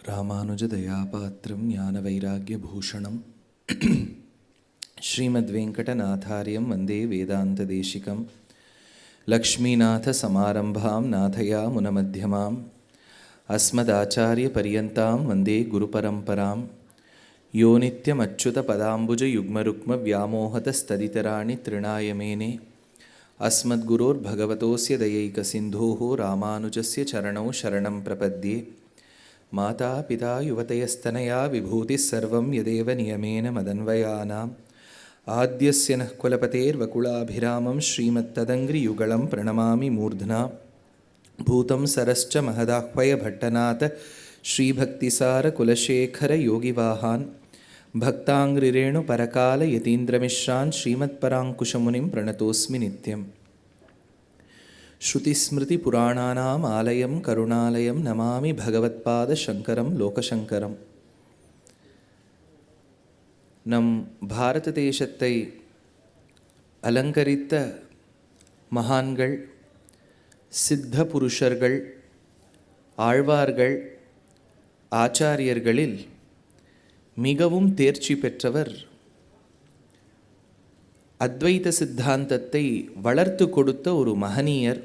ராமானுஜதயாபாத்திரம் ஞானவைராக்யபூஷணம் ஸ்ரீமத்வேங்கடநாதார்யம் வந்தே வேதாந்ததேசிகம் லக்ஷ்மீநாதசமாரம்பாம் நாதயாமுனமத்தியமாம் அஸ்மதாச்சாரியபர்யந்தாம் வந்தே குருபரம்பராம் யோ நித்யமச்சுதபதாம்புஜயுக்மருக்மவ்யாமோஹதஸ்ததிதராணி த்ரிணாயமேனே अस्मद्गुरोर्भगवतोऽस्य दयैकसिन्धोः रामानुजस्य चरणौ शरणं प्रपद्ये माता पिता युवतयस्तनया विभूतिः सर्वं यदेव नियमेन मदन्वयानाम् आद्यस्य नः कुलपतेर्वकुलाभिरामं श्रीमत्तदङ्घ्रियुगलं प्रणमामि मूर्ध्ना भूतं सरश्च महदाह्वयभट्टनाथ श्रीभक्तिसारकुलशेखरयोगिवाहान् भक्ताङ्घ्रिरेणुपरकालयतीन्द्रमिश्रान् श्रीमत्पराङ्कुशमुनिं प्रणतोऽस्मि नित्यम् श्रुतिस्मृतिपुराणानाम् आलयं करुणालयं नमामि भगवत्पादशङ्करं लोकशङ्करम् நம் பாரத தேசத்தை அலங்கரித்த மகான்கள், சித்த புருஷர்கள், ஆழ்வார்கள், ஆச்சாரியர்களில் மிகவும் தேர்ச்சி பெற்றவர், அத்வைத சித்தாந்தத்தை வளர்த்து கொடுத்த ஒரு மகனீயர்,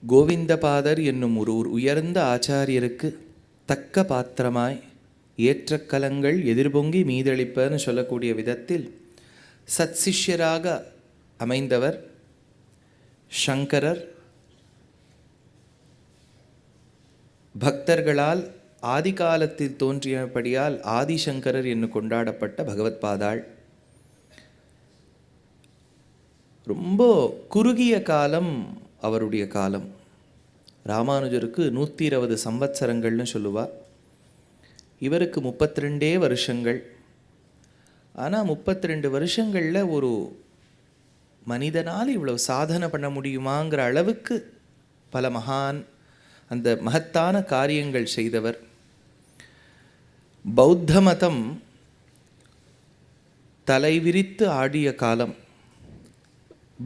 கோவிந்தபாதர் என்னும் ஒரு உயர்ந்த ஆச்சாரியருக்கு தக்க பாத்திரமாய் ஏற்றக்கலங்கள் எதிர்பொங்கி மீதளிப்பன்னு சொல்லக்கூடிய விதத்தில் சத் சிஷ்யராக அமைந்தவர் சங்கரர். பக்தர்களால் ஆதி காலத்தில் தோன்றியபடியால் ஆதிசங்கரர் என்று கொண்டாடப்பட்ட பகவத்பாதாள். ரொம்ப குறுகிய காலம் அவருடைய காலம். ராமானுஜருக்கு 120 சம்வத்சரங்கள்னு சொல்லுவா. இவருக்கு 32 வருஷங்கள். ஆனால் 32 வருஷங்களில் ஒரு மனிதனால் இவ்வளவு சாதனை பண்ண முடியுமாங்கிற அளவுக்கு பல அந்த மகத்தான காரியங்கள் செய்தவர். பௌத்த மதம் தலைவிரித்து ஆடிய காலம்.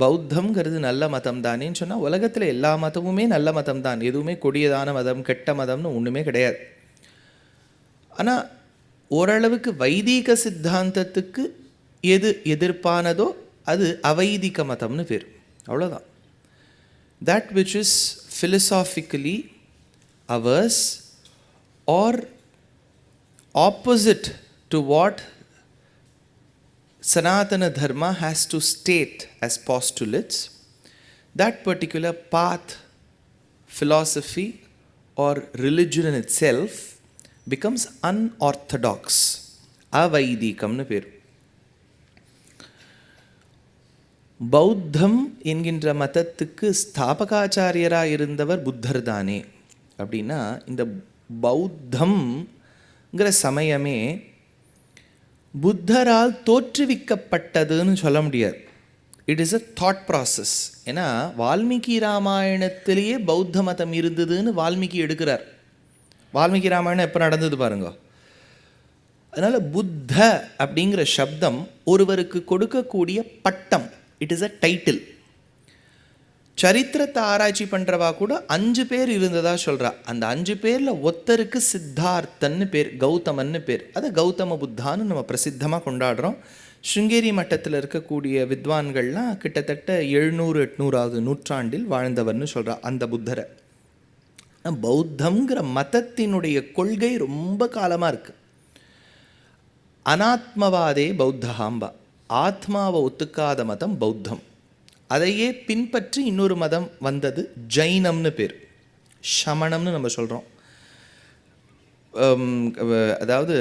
பௌத்தம்ங்கிறது நல்ல மதம் தானேன்னு சொன்னால் உலகத்தில் எல்லா மதமுமே நல்ல மதம் தான். எதுவுமே கொடியதான மதம், கெட்ட மதம்னு ஒன்றுமே கிடையாது. ஆனால் ஓரளவுக்கு வைதீக சித்தாந்தத்துக்கு எது எதிர்ப்பானதோ அது அவைதிக மதம்னு பேர். அவ்வளோதான். That which is philosophically ours or opposite to what Sanatana Dharma has to state as postulates, that particular path, philosophy or religion in itself becomes unorthodox. Avaidhikamnu per. பௌத்தம் என்கின்ற மதத்துக்கு ஸ்தாபகாச்சாரியராக இருந்தவர் புத்தர் தானே அப்படின்னா, இந்த பௌத்தம்ங்கிற சமயமே புத்தரால் தோற்றுவிக்கப்பட்டதுன்னு சொல்ல முடியாது. It is a thought process. ஏன்னா வால்மீகி ராமாயணத்திலேயே பௌத்த மதம் இருந்ததுன்னு வால்மீகி எடுக்கிறார். வால்மீகி ராமாயணம் எப்போ நடந்தது பாருங்க. அதனால் புத்த அப்படிங்கிற சப்தம் ஒருவருக்கு கொடுக்கக்கூடிய பட்டம். It is a title. சரித்திரத்தை ஆராய்ச்சி பண்ணுறவா கூட 5 பேர் இருந்ததா சொல்கிறா. அந்த 5 பேரில் ஒருத்தருக்கு சித்தார்த்தன்னு பேர், கௌதமன்னு பேர். அதை கௌதம புத்தான்னு நம்ம பிரசித்தமாக கொண்டாடுறோம். ஸ்ருங்கேரி மட்டத்தில் இருக்கக்கூடிய வித்வான்கள்லாம் கிட்டத்தட்ட 700-800ஆவது நூற்றாண்டில் வாழ்ந்தவர்னு சொல்கிறா அந்த புத்தரை. பௌத்தம்ங்கிற மதத்தினுடைய கொள்கை ரொம்ப காலமாக இருக்குது. அனாத்மவாதே பௌத்தஹாம்பா. ஆத்மாவை ஒத்துக்காத மதம் பௌத்தம். அதையே பின்பற்றி இன்னொரு மதம் வந்தது, ஜைனம்னு பேர். சமணம்னு நம்ம சொல்கிறோம். அதாவது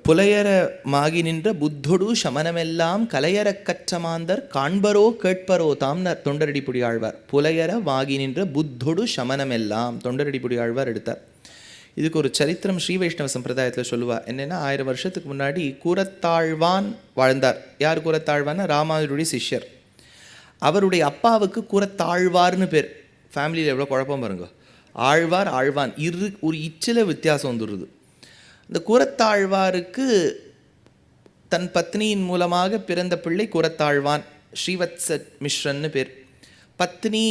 புலையரமாகி நின்ற புத்தொடு சமணமெல்லாம் கலையற கற்றமாந்தர் காண்பரோ கேட்பரோ தாம்ன தொண்டரடிப்புடி ஆழ்வார். புலையரமாகி நின்ற புத்தொடு சமணமெல்லாம் தொண்டரடிப்புடி ஆழ்வார் எடுத்தார். இதுக்கு ஒரு சரித்திரம் ஸ்ரீ வைஷ்ணவ சம்பிரதாயத்தில் சொல்லுவாள். என்னென்னா, 1000 வருஷத்துக்கு முன்னாடி கூரத்தாழ்வான் வாழ்ந்தார். யார் கூரத்தாழ்வான்னா? ராமானுஜருடைய சிஷ்யர். அவருடைய அப்பாவுக்கு கூரத்தாழ்வார்னு பேர். ஃபேமிலியில் எவ்வளோ குழப்பம் பாருங்க. ஆழ்வார் ஆழ்வான் ஒரு இச்சில வித்தியாசம் வந்துடுது. இந்த கூரத்தாழ்வாருக்கு தன் பத்னியின் மூலமாக பிறந்த பிள்ளை கூரத்தாழ்வான், ஸ்ரீவத்ச மிஸ்ரன்னு பேர். பத்னி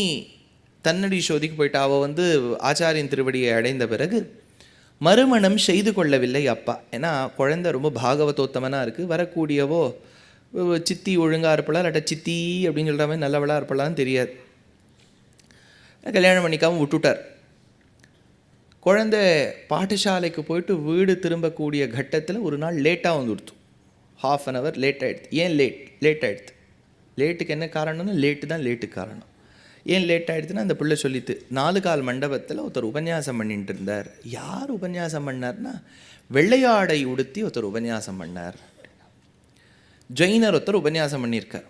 தன்னடி சோதிக்கு போயிட்டு அவள் ஆச்சாரியன் திருவடியை அடைந்த பிறகு மறுமணம் செய்து கொள்ளவில்லை அப்பா. ஏன்னா குழந்தை ரொம்ப பாகவதோத்தமனாக இருக்குது. வரக்கூடியவோ சித்தி ஒழுங்காக இருப்பலாம், இல்லாட்ட சித்தி அப்படின்னு சொல்கிற மாதிரி நல்லவளாக இருப்பலான்னு தெரியாது. கல்யாணம் பண்ணிக்காமல் விட்டுட்டார். குழந்தை பாடசாலைக்கு போயிட்டு வீடு திரும்பக்கூடிய கட்டத்தில் ஒரு நாள் லேட்டாக வந்துடுத்து. 1/2 hour லேட் ஆகிடுது. ஏன் லேட் ஆகிடுது? லேட்டுக்கு என்ன காரணம்னா லேட்டுக்கு காரணம். ஏன் லேட் ஆகிடுதுன்னா அந்த பிள்ளை சொல்லித்து 4 கால் மண்டபத்தில் ஒருத்தர் உபன்யாசம் பண்ணிட்டு இருந்தார். யார் உபன்யாசம் பண்ணார்னா வெள்ளையாடை உடுத்தி ஒருத்தர் உபன்யாசம் பண்ணார். ஜெயினர் ஒருத்தர் உபன்யாசம் பண்ணியிருக்கார்.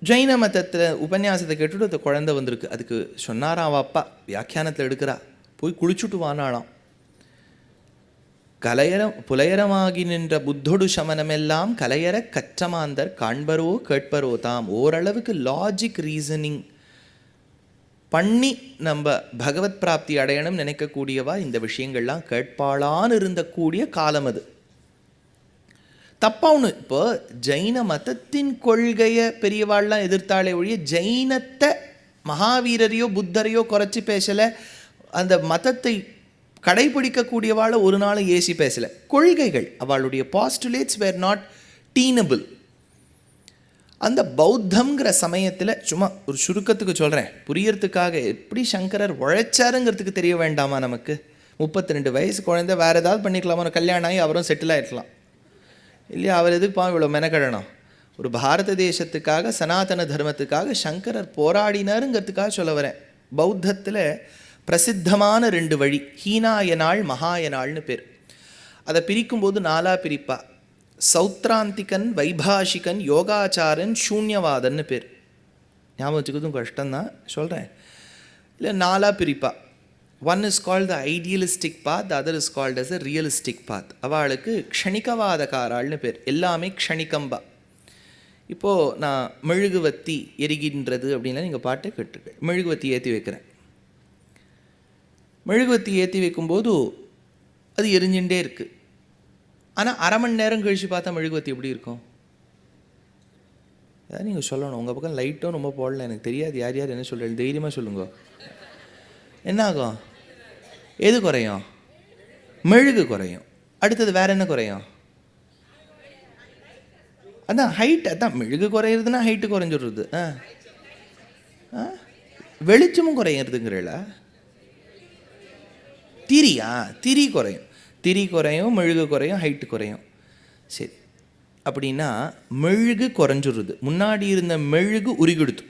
ஜெயின மதத்தில் உபன்யாசத்தை கேட்டுட்டு அந்த குழந்தை வந்திருக்கு. அதுக்கு சொன்னாராம் அவள் அப்பா, வியாக்கியானத்தில் எடுக்கிறா, போய் குளிச்சுட்டு வானாலாம். புலையரமாகி நின்ற புத்தொடு சமனமெல்லாம் கலையற கற்றமாந்தர் காண்பரோ கேட்பரோ தாம். ஓரளவுக்கு லாஜிக் ரீசனிங் பண்ணி நம்ம பகவத் பிராப்தி அடையணும் நினைக்கக்கூடியவா இந்த விஷயங்கள்லாம் கேட்பாளான்னு இருந்தக்கூடிய காலம் அது. தப்பா ஒன்று. இப்போ ஜெயின மதத்தின் கொள்கையை பெரியவாள்லாம் எதிர்த்தாலே ஒழிய ஜெயினத்தை மகாவீரரையோ புத்தரையோ குறைச்சி பேசலை. அந்த மதத்தை கடைபிடிக்கக்கூடியவாளை ஒரு நாள் ஏசி பேசலை. கொள்கைகள் அவளுடைய பாஸ்டுலேட்ஸ் வேர் நாட் டீனபிள். அந்த பௌத்தம்ங்கிற சமயத்தில் சும்மா ஒரு சுருக்கத்துக்கு சொல்கிறேன் புரியறதுக்காக, எப்படி சங்கரர் உழைச்சாருங்கிறதுக்கு தெரிய வேண்டாமா நமக்கு? 32 வயசு குழந்தை, வேறு ஏதாவது பண்ணிக்கலாமா? கல்யாணம் ஆகி அவரும் செட்டில் ஆகிடலாம் இல்லையா? அவர் எதுக்குப்பா இவ்வளோ மெனக்கடணும்? ஒரு பாரத தேசத்துக்காக சனாதன தர்மத்துக்காக சங்கரர் போராடினாருங்கிறதுக்காக சொல்ல வரேன். பௌத்தத்தில் பிரசித்தமான 2 வழி, ஹீனாயனாள் மகாயனாள்னு பேர். அதை பிரிக்கும்போது 4 பிரிப்பா. சௌத்ராந்திகன், வைபாஷிகன், யோகாச்சாரன், சூன்யவாதன்னு பேர். ஞாபகம் வச்சுக்கிறதும் கஷ்டம்தான், சொல்கிறேன். இல்லை 4 பிரிப்பா. One is called the idealistic path, the other is called as a realistic path. அவளுக்கு க்ஷணிகவாதக்காராள்னு பேர். எல்லாமே க்ஷணிகம்பா. இப்போது நான் மெழுகுவத்தி எரிகின்றது அப்படின்லாம் நீங்கள் பாட்டு கேட்டுருக்கேன். மெழுகுவத்தி ஏற்றி வைக்கிறேன். மெழுகுவத்தி ஏற்றி வைக்கும்போது அது எரிஞ்சுட்டே இருக்குது. ஆனால் 1/2 மணி நேரம் கழித்து பார்த்தா மெழுகுவத்தி எப்படி இருக்கும்? அதான் நீங்கள் சொல்லணும். உங்கள் பக்கம் லைட்டும் ரொம்ப போடல, எனக்கு தெரியாது யார் யார் என்ன சொல்கிறேன், தைரியமாக சொல்லுங்க. என்ன ஆகும்? எது குறையும்? மெழுகு குறையும். அடுத்தது வேறு என்ன குறையும்? அதான் ஹைட். அதான் மெழுகு குறையிறதுனா ஹைட்டு குறைஞ்சிடுறது. வெளிச்சமும் குறையிறதுங்கிறல. திரி குறையும். திரி குறையும், மெழுகு குறையும், ஹைட்டு குறையும். சரி, அப்படின்னா மெழுகு குறைஞ்சிடுறது. முன்னாடி இருந்த மெழுகு உருகிடுத்து.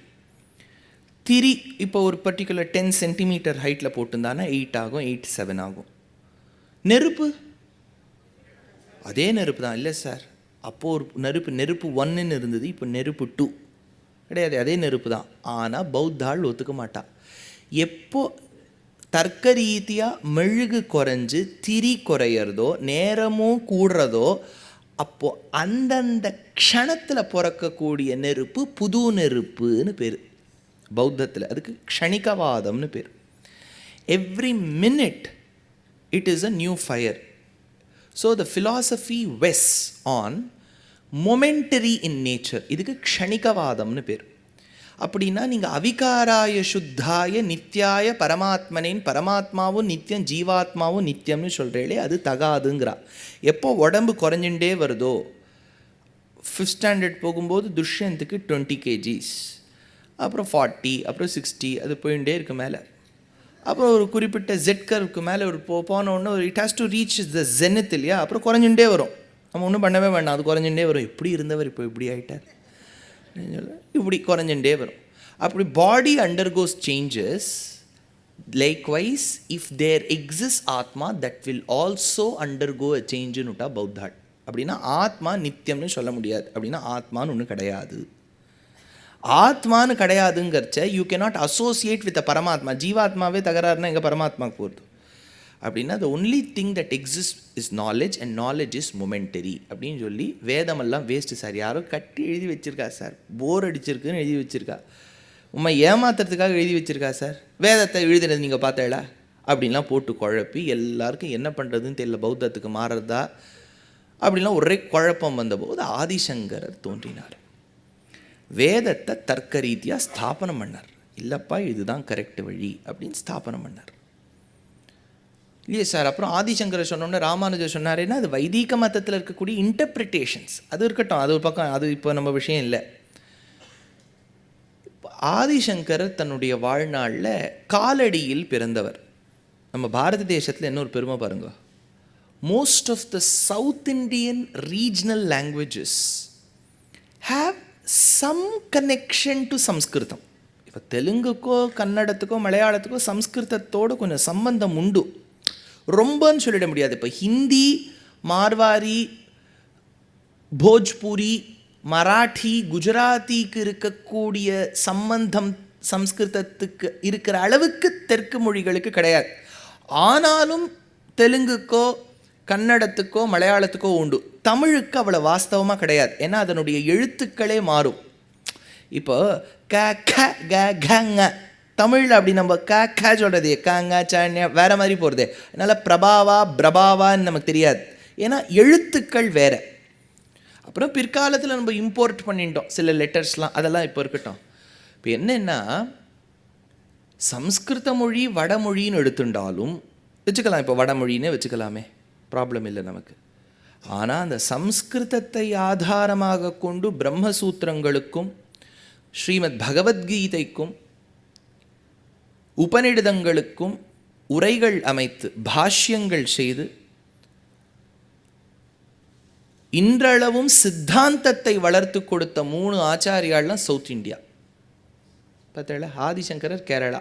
திரி இப்போ ஒரு பர்டிகுலர் 10 சென்டிமீட்டர் ஹைட்டில் போட்டுருந்தானா 8 ஆகும், 8 7 ஆகும். நெருப்பு அதே நெருப்பு தான். இல்லை சார், அப்போது ஒரு நெருப்பு 1ன்னு இருந்தது, இப்போ நெருப்பு 2 கிடையாது, அதே நெருப்பு தான். ஆனால் பௌத்தாள் ஒத்துக்க மாட்டா. எப்போ தர்க்க ரீதியாக மெழுகு குறைஞ்சு திரி குறையிறதோ, நேரமும் கூடுறதோ, அப்போது அந்தந்த க்ஷணத்தில் பிறக்கக்கூடிய நெருப்பு புது நெருப்புன்னு பேர் பௌத்தத்தில். அதுக்கு க்ஷணிகவாதம்னு பேர். Every minute it is a new fire. So the philosophy was on momentary in nature. இதுக்கு க்ஷணிகவாதம்னு பேர். அப்படின்னா நீங்கள் அவிகாராய சுத்தாய நித்யாய பரமாத்மனின், பரமாத்மாவும் நித்தியம் ஜீவாத்மாவும் நித்தியம்னு சொல்கிறீங்களே, அது தகாதுங்கிறா. எப்போ உடம்பு குறைஞ்சுட்டே வருதோ, 5th ஸ்டாண்டர்ட் போகும்போது துஷ்யந்துக்கு 20 kgs, அப்புறம் 40, அப்புறம் 60, அது போயிட்டே இருக்கு மேலே. அப்புறம் ஒரு குறிப்பிட்ட ஜெட்கருக்கு மேலே ஒரு போனோன்னு ஒரு it has to reach the zenith இல்லையா, அப்புறம் குறைஞ்சுட்டே வரும். நம்ம ஒன்றும் பண்ணவே வேண்டாம், அது குறைஞ்சுட்டே வரும். எப்படி இருந்தவர் இப்போ இப்படி ஆகிட்டார், இப்படி குறைஞ்சுட்டே வரும். அப்படி body undergoes changes. Likewise if there exist atma that will also undergo a சேஞ்சுன்னு விட்டா பௌத்தாட். அப்படின்னா ஆத்மா நித்தியம்னு சொல்ல முடியாது. அப்படின்னா ஆத்மான்னு ஒன்று கிடையாது. ஆத்மானு கிடையாதுங்கிறச்ச you cannot associate with a paramatma. ஜீவாத்மாவே தகராறுனா எங்கள் பரமாத்மாவுக்கு போகிறது. அப்படின்னா the only thing that exists is knowledge and knowledge is momentary அப்படின்னு சொல்லி வேதமெல்லாம் வேஸ்ட்டு சார், யாரோ கட்டி எழுதி வச்சுருக்கா சார், போர் அடிச்சிருக்குன்னு எழுதி வச்சுருக்கா, உண்மை ஏமாத்துறதுக்காக எழுதி வச்சுருக்கா சார், வேதத்தை எழுதினது நீங்கள் பார்த்தேடா அப்படின்லாம் போட்டு குழப்பி எல்லாருக்கும் என்ன பண்ணுறதுன்னு தெரியல, பௌத்தத்துக்கு மாறுறதா அப்படின்லாம் ஒரே குழப்பம் வந்தபோது ஆதிசங்கரர் தோன்றினார். வேதத்தை தர்க்க ரீதியாக ஸ்தாபனம் பண்ணார். இல்லைப்பா இதுதான் கரெக்ட் வழி அப்படின்னு ஸ்தாபனம் பண்ணார் இல்லையே சார். அப்புறம் ஆதிசங்கரர் சொன்னோன்னே ராமானுஜர் சொன்னாருன்னா அது வைதீக மதத்தில் இருக்கக்கூடிய இன்டர்பிரிட்டேஷன்ஸ், அது இருக்கட்டும், அது ஒரு பக்கம், அது இப்போ நம்ம விஷயம் இல்லை. ஆதிசங்கரர் தன்னுடைய வாழ்நாளில் காலடியில் பிறந்தவர். நம்ம பாரத தேசத்தில் இன்னொரு பெருமை பாருங்க, most of the South Indian regional languages have some connection to சம்ஸ்கிருதம். இப்போ தெலுங்குக்கோ கன்னடத்துக்கோ மலையாளத்துக்கோ சம்ஸ்கிருதத்தோடு கொஞ்சம் சம்பந்தம் உண்டு, ரொம்பன்னு சொல்லிட முடியாது. இப்போ ஹிந்தி, மார்வாரி, போஜ்பூரி, மராட்டி, குஜராத்திக்கு இருக்கக்கூடிய சம்பந்தம் சம்ஸ்கிருதத்துக்கு இருக்கிற அளவுக்கு தெற்கு மொழிகளுக்கு கிடையாது. ஆனாலும் தெலுங்குக்கோ கன்னடத்துக்கோ மலையாளத்துக்கோ உண்டு. தமிழுக்கு அவ்வளோ வாஸ்தவமாக கிடையாது, ஏன்னா அதனுடைய எழுத்துக்களே மாறும். இப்போ க க க கங்க தமிழில் அப்படி நம்ம க க சொல்கிறது கங்க சன்யா வேறு மாதிரி போகிறது. அதனால் பிரபாவா பிரபாவான்னு நமக்கு தெரியாது, ஏன்னா எழுத்துக்கள் வேறு. அப்புறம் பிற்காலத்தில் நம்ம இம்போர்ட் பண்ணிட்டோம் சில லெட்டர்ஸ்லாம், அதெல்லாம் இப்போ இருக்கட்டும். இப்போ என்னென்னா சம்ஸ்கிருத மொழி வடமொழின்னு எடுத்துட்டாலும் வச்சுக்கலாம், இப்போ வடமொழின்னே வச்சுக்கலாமே, ப்ராப்ளம் இல்லை நமக்கு. ஆனால் அந்த சம்ஸ்கிருதத்தை ஆதாரமாக கொண்டு பிரம்மசூத்திரங்களுக்கும் ஸ்ரீமத் பகவத்கீதைக்கும் உபநிடதங்களுக்கும் உரைகள் அமைத்து பாஷ்யங்கள் செய்து இன்றளவும் சித்தாந்தத்தை வளர்த்து கொடுத்த 3 ஆச்சாரியாள்லாம் சவுத் இந்தியா. பார்த்தா ஆதிசங்கரர் கேரளா,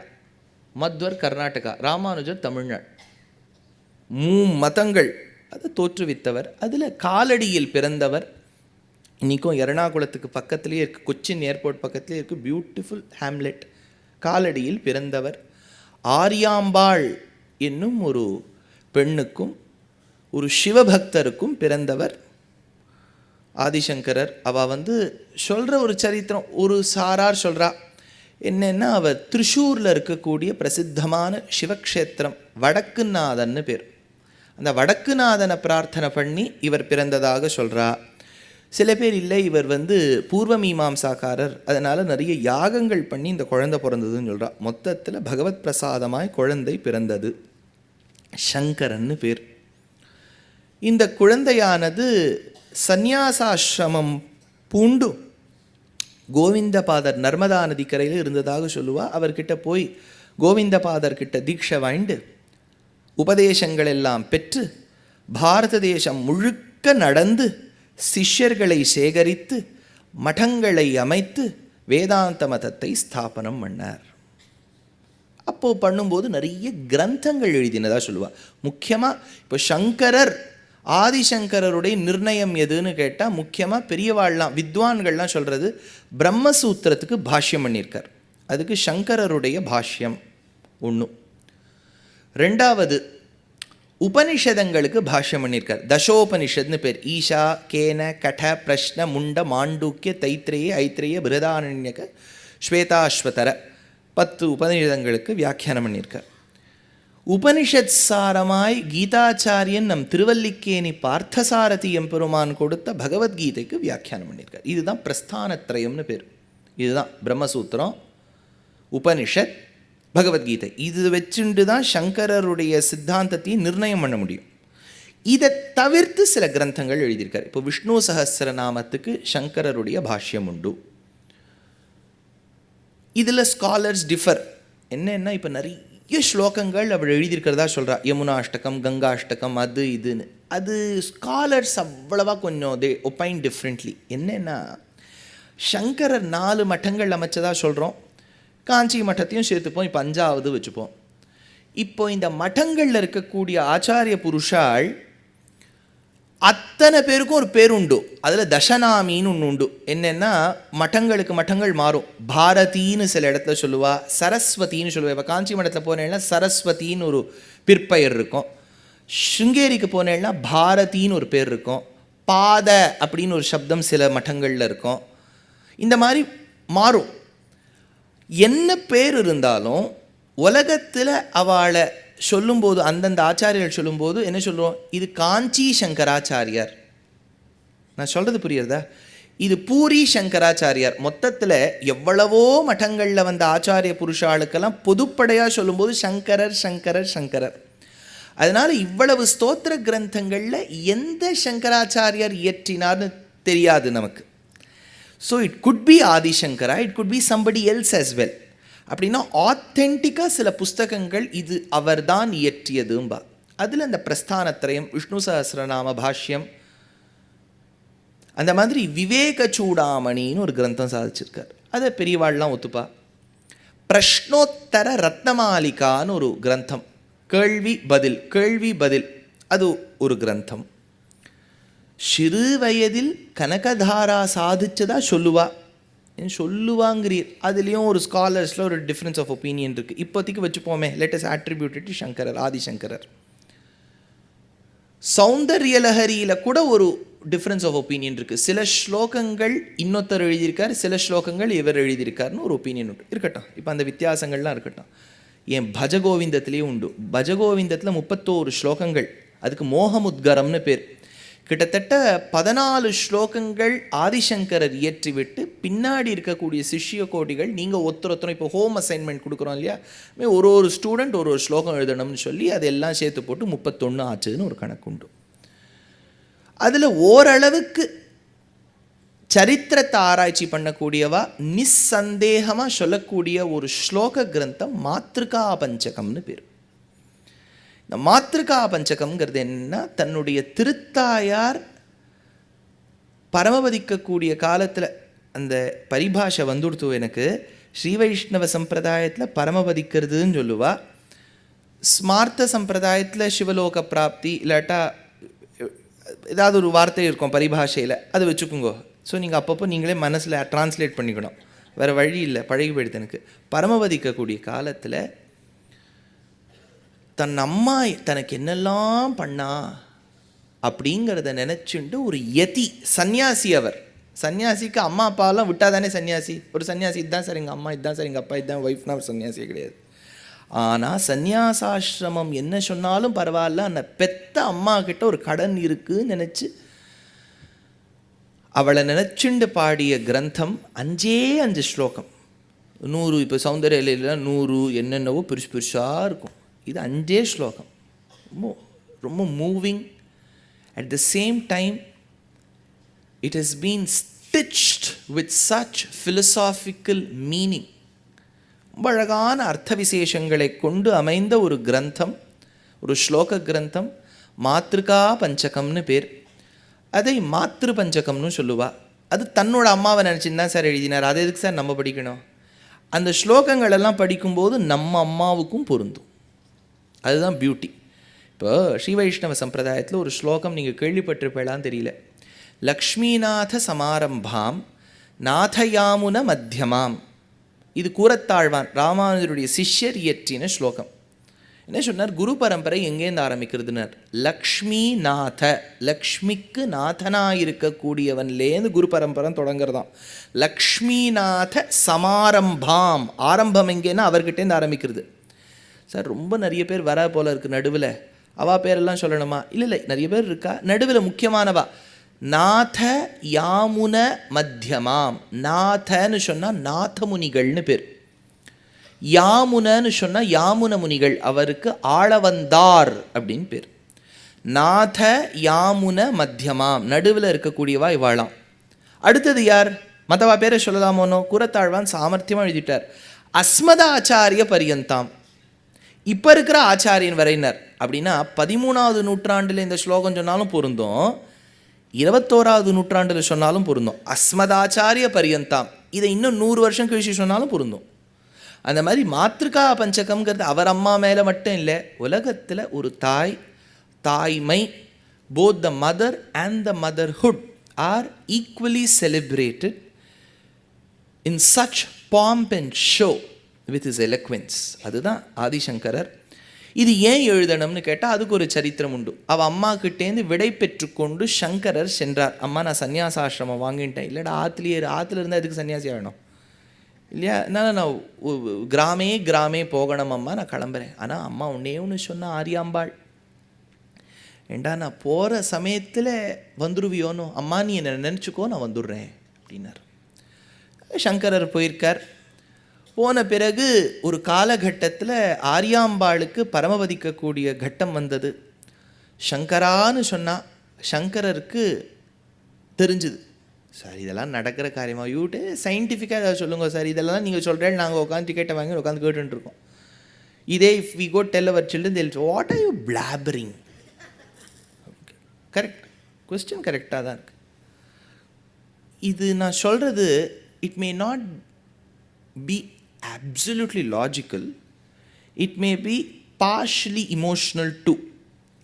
மத்வர் கர்நாடகா, ராமானுஜர் தமிழ்நாடு. 3 மதங்கள் அதை தோற்றுவித்தவர். அதில் காலடியில் பிறந்தவர். இன்றைக்கும் எர்ணாகுளத்துக்கு பக்கத்துலேயே இருக்குது, கொச்சின் ஏர்போர்ட் பக்கத்துலேயே இருக்குது பியூட்டிஃபுல் ஹேம்லெட். காலடியில் பிறந்தவர். ஆரியாம்பாள் என்னும் ஒரு பெண்ணுக்கும் ஒரு சிவபக்தருக்கும் பிறந்தவர் ஆதிசங்கரர். அவள் சொல்கிற ஒரு சரித்திரம், ஒரு சாரார் சொல்கிறா என்னென்னா, அவர் திருஷூரில் இருக்கக்கூடிய பிரசித்தமான சிவக்ஷேத்திரம் வடக்குநாதன்னு பேர். அந்த வடக்குநாதனை பிரார்த்தனை பண்ணி இவர் பிறந்ததாக சொல்கிறா. சில பேர் இல்லை, இவர் பூர்வ மீமாம்சாக்காரர், அதனால் நிறைய யாகங்கள் பண்ணி இந்த குழந்தை பிறந்ததுன்னு சொல்கிறா. மொத்தத்தில் பகவத் பிரசாதமாய் குழந்தை பிறந்தது. சங்கரன்னு பேர். இந்த குழந்தையானது சந்நியாசாசிரமம் பூண்டு கோவிந்தபாதர் நர்மதா நதிக்கரையில் இருந்ததாக சொல்லுவா. அவர்கிட்ட போய் கோவிந்தபாதர்கிட்ட தீட்சை வாய்ண்டு உபதேசங்கள் எல்லாம் பெற்று பாரத தேசம் முழுக்க நடந்து சிஷ்யர்களை சேகரித்து மடங்களை அமைத்து வேதாந்த மதத்தை ஸ்தாபனம் பண்ணார். அப்போது பண்ணும்போது நிறைய கிரந்தங்கள் எழுதினதாக சொல்லுவாள். முக்கியமாக இப்போ சங்கரர், ஆதிசங்கரருடைய நிர்ணயம் எதுன்னு கேட்டால் முக்கியமாக பெரியவாள்லாம் வித்வான்கள்லாம் சொல்கிறது பிரம்மசூத்திரத்துக்கு பாஷ்யம் பண்ணியிருக்கார். அதுக்கு சங்கரருடைய பாஷ்யம் ஒன்று. 2வது உபனிஷதங்களுக்கு பாஷ்யம் பண்ணியிருக்கார். தசோபனிஷத்னு பேர். ஈஷா, கேன, கட, பிரஷ்ன, முண்ட, மாண்டூக்கிய, தைத்திரேய, ஐத்திரேய, பிருதாரண்யக, ஸ்வேதாஸ்வதர 10 உபனிஷதங்களுக்கு வியாக்கியானம் பண்ணியிருக்கார். உபனிஷத் சாரமாய் கீதாச்சாரியன் நம் திருவல்லிக்கேணி பார்த்தசாரதி எம்பெருமான் கொடுத்த பகவத்கீதைக்கு வியாக்கியானம் பண்ணியிருக்கார். இதுதான் பிரஸ்தானத்ரயம்னு பேர். இதுதான் பிரம்மசூத்திரம், உபனிஷத், பகவத்கீதை. இது வச்சுட்டு தான் சங்கரருடைய சித்தாந்தத்தையும் நிர்ணயம் பண்ண முடியும். இதை தவிர்த்து சில கிரந்தங்கள் எழுதியிருக்கார். இப்போ விஷ்ணு சஹஸ்ரநாமத்துக்கு சங்கரருடைய பாஷ்யம் உண்டு. இதில் ஸ்காலர்ஸ் டிஃபர். என்னென்னா இப்போ நிறைய ஸ்லோகங்கள் அவள் எழுதியிருக்கிறதா சொல்கிறா. யமுனாஷ்டகம், கங்காஷ்டகம், அது இதுன்னு. அது ஸ்காலர்ஸ் அவ்வளவா கொஞ்சம் தே ஒப்பைன் டிஃப்ரெண்ட்லி. என்னென்னா சங்கரர் 4 மட்டங்கள் அமைச்சதாக சொல்கிறோம். காஞ்சி மட்டத்தையும் சேர்த்துப்போம். இப்போ 5வது வச்சுப்போம். இப்போ இந்த மட்டங்களில் இருக்கக்கூடிய ஆச்சாரிய புருஷாள் அத்தனை பேருக்கும் ஒரு பேர் உண்டு. அதில் தசநாமின்னு ஒன்று உண்டு. என்னென்னா மட்டங்களுக்கு மட்டங்கள் மாறும். பாரதின்னு சில இடத்துல சொல்லுவா, சரஸ்வதின்னு சொல்லுவா. இப்போ காஞ்சி மட்டத்தில் போனேன்னா சரஸ்வதின்னு ஒரு பிற்பெயர் இருக்கும். ஸ்ருங்கேரிக்கு போனேன்னா பாரதின்னு ஒரு பேர் இருக்கும். பாத அப்படின்னு ஒரு சப்தம் சில மட்டங்களில் இருக்கும். இந்த மாதிரி மாறும். என்ன பேர் இருந்தாலும் உலகத்தில் அவளை சொல்லும்போது, அந்தந்த ஆச்சாரியர்கள் சொல்லும்போது என்ன சொல்லுவோம்? இது காஞ்சி சங்கராச்சாரியார். நான் சொல்கிறது புரியுறதா? இது பூரி சங்கராச்சாரியார். மொத்தத்தில் எவ்வளவோ மட்டங்களில் வந்த ஆச்சாரிய புருஷாளுக்கெல்லாம் பொதுப்படையாக சொல்லும்போது சங்கரர் சங்கரர் சங்கரர். அதனால் இவ்வளவு ஸ்தோத்திர கிரந்தங்களில் எந்த சங்கராச்சாரியார் இயற்றினார்னு தெரியாது நமக்கு. So it could be Adi Shankara, it could be somebody else as well. அப்படின்னா ஆத்தென்டிக்காக சில புஸ்தகங்கள் இது அவர் தான் இயற்றியதும்பா. அதில் அந்த பிரஸ்தானத்திரயம், விஷ்ணு சஹஸ்ரநாம பாஷ்யம், அந்த மாதிரி விவேக சூடாமணின்னு ஒரு கிரந்தம் சாதிச்சிருக்கார். அதை பெரியவாள்லாம் ஒத்துப்பா. பிரஷ்னோத்தர ரத்னமாலிகான்னு ஒரு கிரந்தம், கேள்வி பதில், அது ஒரு கிரந்தம். சிறு வயதில் கனகதாரா சாதிச்சதா சொல்லுவாங்கிறீர். அதுலேயும் ஒரு ஸ்காலர்ஸில் ஒரு டிஃப்ரென்ஸ் ஆஃப் ஒப்பீனியன் இருக்குது. இப்போதைக்கு வச்சுப்போமே, லெட் அஸ் அட்ரிபியூட்டட் டு சங்கரர், ஆதிசங்கரர். சௌந்தர்யலஹரியில் கூட ஒரு டிஃப்ரென்ஸ் ஆஃப் ஒப்பீனியன் இருக்குது. சில ஸ்லோகங்கள் இன்னொருத்தர் எழுதியிருக்கார், சில ஸ்லோகங்கள் இவர் எழுதியிருக்காருன்னு ஒரு ஒப்பீனியன் உண்டு. இருக்கட்டும், இப்போ அந்த வித்தியாசங்கள்லாம் இருக்கட்டும். என் பஜகோவிந்தத்துலேயும் உண்டு. பஜகோவிந்தத்தில் 31 ஸ்லோகங்கள், அதுக்கு மோகமுத்கரம்னு பேர். கிட்டத்தட்ட 14 ஸ்லோகங்கள் ஆதிசங்கரர் இயற்றிவிட்டு பின்னாடி இருக்கக்கூடிய சிஷ்ய கோடிகள், நீங்கள் ஒருத்தரும் இப்போ ஹோம் அசைன்மெண்ட் கொடுக்குறோம் இல்லையா, ஒரு ஸ்டூடெண்ட் ஒரு ஸ்லோகம் எழுதணும்னு சொல்லி அதெல்லாம் சேர்த்து போட்டு 31 ஆச்சுன்னு ஒரு கணக்கு உண்டு. அதில் ஓரளவுக்கு சரித்திரத்தை ஆராய்ச்சி பண்ணக்கூடியவா நிசந்தேகமாக சொல்லக்கூடிய ஒரு ஸ்லோக கிரந்தம் மாத்ருகா பஞ்சகம்னு பேர். இந்த மாத்ருகா பஞ்சகம்ங்கிறது என்னன்னா, தன்னுடைய திருத்தாயார் பரமபதிக்கக்கூடிய காலத்தில் அந்த பரிபாஷை வந்துடுத்து. எனக்கு ஸ்ரீ வைஷ்ணவ சம்பிரதாயத்தில் பரமபதிக்கிறதுன்னு சொல்லுவா. ஸ்மார்த்த சம்பிரதாயத்தில் சிவலோக பிராப்தி, இல்லாட்டா ஏதாவது ஒரு வார்த்தை இருக்கும் பரிபாஷையில், அதை வச்சுக்கோங்க. ஸோ நீங்கள் அப்பப்போ நீங்களே மனசில் ட்ரான்ஸ்லேட் பண்ணிக்கணும், வேறு வழி இல்லை, பழகி போயிடுது எனக்கு. பரமபதிக்கக்கூடிய காலத்தில் தன் அம்மா தனக்கு என்னெல்லாம் பண்ணா அப்படிங்கிறத நினச்சிண்டு ஒரு யதி சன்னியாசி. அவர் சன்னியாசிக்கு அம்மா அப்பாவெல்லாம் விட்டால் தானே சன்னியாசி. ஒரு சன்னியாசி இதுதான் சார் எங்கள் அம்மா, இதுதான் சார் எங்கள் அப்பா, இதுதான் ஒய்ஃப்னா ஒரு சன்னியாசியே கிடையாது. ஆனால் சந்நியாசாசிரமம் என்ன சொன்னாலும் பரவாயில்ல, அந்த பெத்த அம்மா கிட்ட ஒரு கடன் இருக்குன்னு நினச்சி அவளை நினச்சிண்டு பாடிய கிரந்தம் 5 ஸ்லோகம். 100 இப்போ சௌந்தர்யில 100 என்னென்னவோ பெருசாக இருக்கும். இது 5 ஸ்லோகம். ரொம்ப moving. At the same time it has been stitched with such philosophical meaning. ரொம்ப அழகான அர்த்த விசேஷங்களை கொண்டு அமைந்த ஒரு கிரந்தம், ஒரு ஸ்லோக கிரந்தம். மாத்ருகா பஞ்சகம்னு பேர். அதை மாத்ரு பஞ்சகம்னு சொல்லுவா. அது தன்னோட அம்மாவை நினச்சின்னு தான் சார் எழுதினார். அது எதுக்கு சார் நம்ம படிக்கணும்? அந்த ஸ்லோகங்களெல்லாம் படிக்கும்போது நம்ம அம்மாவுக்கும் பொருந்தும். அதுதான் பியூட்டி. இப்போ ஸ்ரீ வைஷ்ணவ சம்பிரதாயத்தில் ஒரு ஸ்லோகம் நீங்கள் கேள்விப்பட்டிருப்பேளான்னு தெரியல. லக்ஷ்மிநாத சமாரம்பாம் நாதயாமுன மத்தியமாம். இது கூரத்தாழ்வான் ராமானுஜருடைய சிஷ்யர் இயற்றின ஸ்லோகம். என்ன சொன்னார்? குரு பரம்பரை எங்கேருந்து ஆரம்பிக்கிறதுனார்? லக்ஷ்மிநாத, லக்ஷ்மிக்கு நாதனாக இருக்கக்கூடியவன்லேருந்து குரு பரம்பரை தொடங்குறதாம். லக்ஷ்மிநாத சமாரம்பாம், ஆரம்பம் எங்கேன்னா அவர்கிட்டேருந்து ஆரம்பிக்கிறது. சார் ரொம்ப நிறைய பேர் வர போல இருக்குது நடுவில், அவா பேரெல்லாம் சொல்லணுமா? இல்லை, நிறைய பேர் இருக்கா. நடுவில் முக்கியமானவா நாத யாமுன மத்தியமாம். நாதன்னு சொன்னால் நாதமுனிகள்னு பேர். யாமுனன்னு சொன்னால் யாமுன முனிகள், அவருக்கு ஆளவந்தார் அப்படின்னு பேர். நாத யாமுன மத்தியமாம், நடுவில் இருக்கக்கூடியவா இவாளாம். அடுத்தது யார்? மற்றவா பேரை சொல்லலாமோனோ? கூரத்தாழ்வான் சாமர்த்தியமாக எழுதிட்டார். அஸ்மதாச்சாரிய பரியந்தாம், இப்போ இருக்கிற ஆச்சாரியன் வரையினர். அப்படின்னா 13வது நூற்றாண்டில் இந்த ஸ்லோகம் சொன்னாலும் பொருந்தும், 21வது நூற்றாண்டில் சொன்னாலும் பொருந்தும். அஸ்மதாச்சாரிய பரியந்தாம், இதை இன்னும் 100 வருஷம் கழிச்சு சொன்னாலும் பொருந்தும். அந்த மாதிரி மாத்ருகா பஞ்சகம்ங்கிறது அவர் அம்மா மேலே மட்டும் இல்லை, உலகத்தில் ஒரு தாய்மை, both the mother and the motherhood are equally celebrated in such pomp and show with is eloquence. அதுதான் ஆதிசங்கரர். இது ஏன் எழுதணும்னு கேட்டால் அதுக்கு ஒரு சரித்திரம் உண்டு. அவள் அம்மா கிட்டேருந்து விடை பெற்றுக்கொண்டு சங்கரர் சென்றார். அம்மா நான் சன்னியாசாசிரமம் வாங்கிட்டேன். இல்லைடா ஆற்றுல இருந்தால் எதுக்கு சன்னியாசி ஆகணும் இல்லையா, நான் கிராமே போகணும் அம்மா, நான் கிளம்புறேன். ஆனால் அம்மா ஒன்று சொன்ன ஆரியாம்பாள், ஏண்டா நான் போகிற சமயத்தில் வந்துடுவியோனோ, அம்மா நீ என்னை நினச்சிக்கோ நான் வந்துடுறேன் அப்படின்னார். சங்கரர் போயிருக்கார். போன பிறகு ஒரு காலகட்டத்தில் ஆரியாம்பாளுக்கு பரமபதிக்கக்கூடிய கட்டம் வந்தது. சங்கரான்னு சொன்னால் சங்கரருக்கு தெரிஞ்சுது, சார் இதெல்லாம் நடக்கிற காரியமாக யூட்டு சயின்டிஃபிக்காக ஏதாவது சொல்லுங்க சார், இதெல்லாம் நீங்கள் சொல்கிறேன் நாங்கள் உட்காந்து டிக்கெட்டை வாங்கி உட்காந்து கேட்டுருக்கோம். இதே if we go tell our children tell what are you blabbering. Correct, question கரெக்டாக தான் இருக்குது. இது நான் சொல்கிறது it may not be absolutely logical, it may be partially emotional too.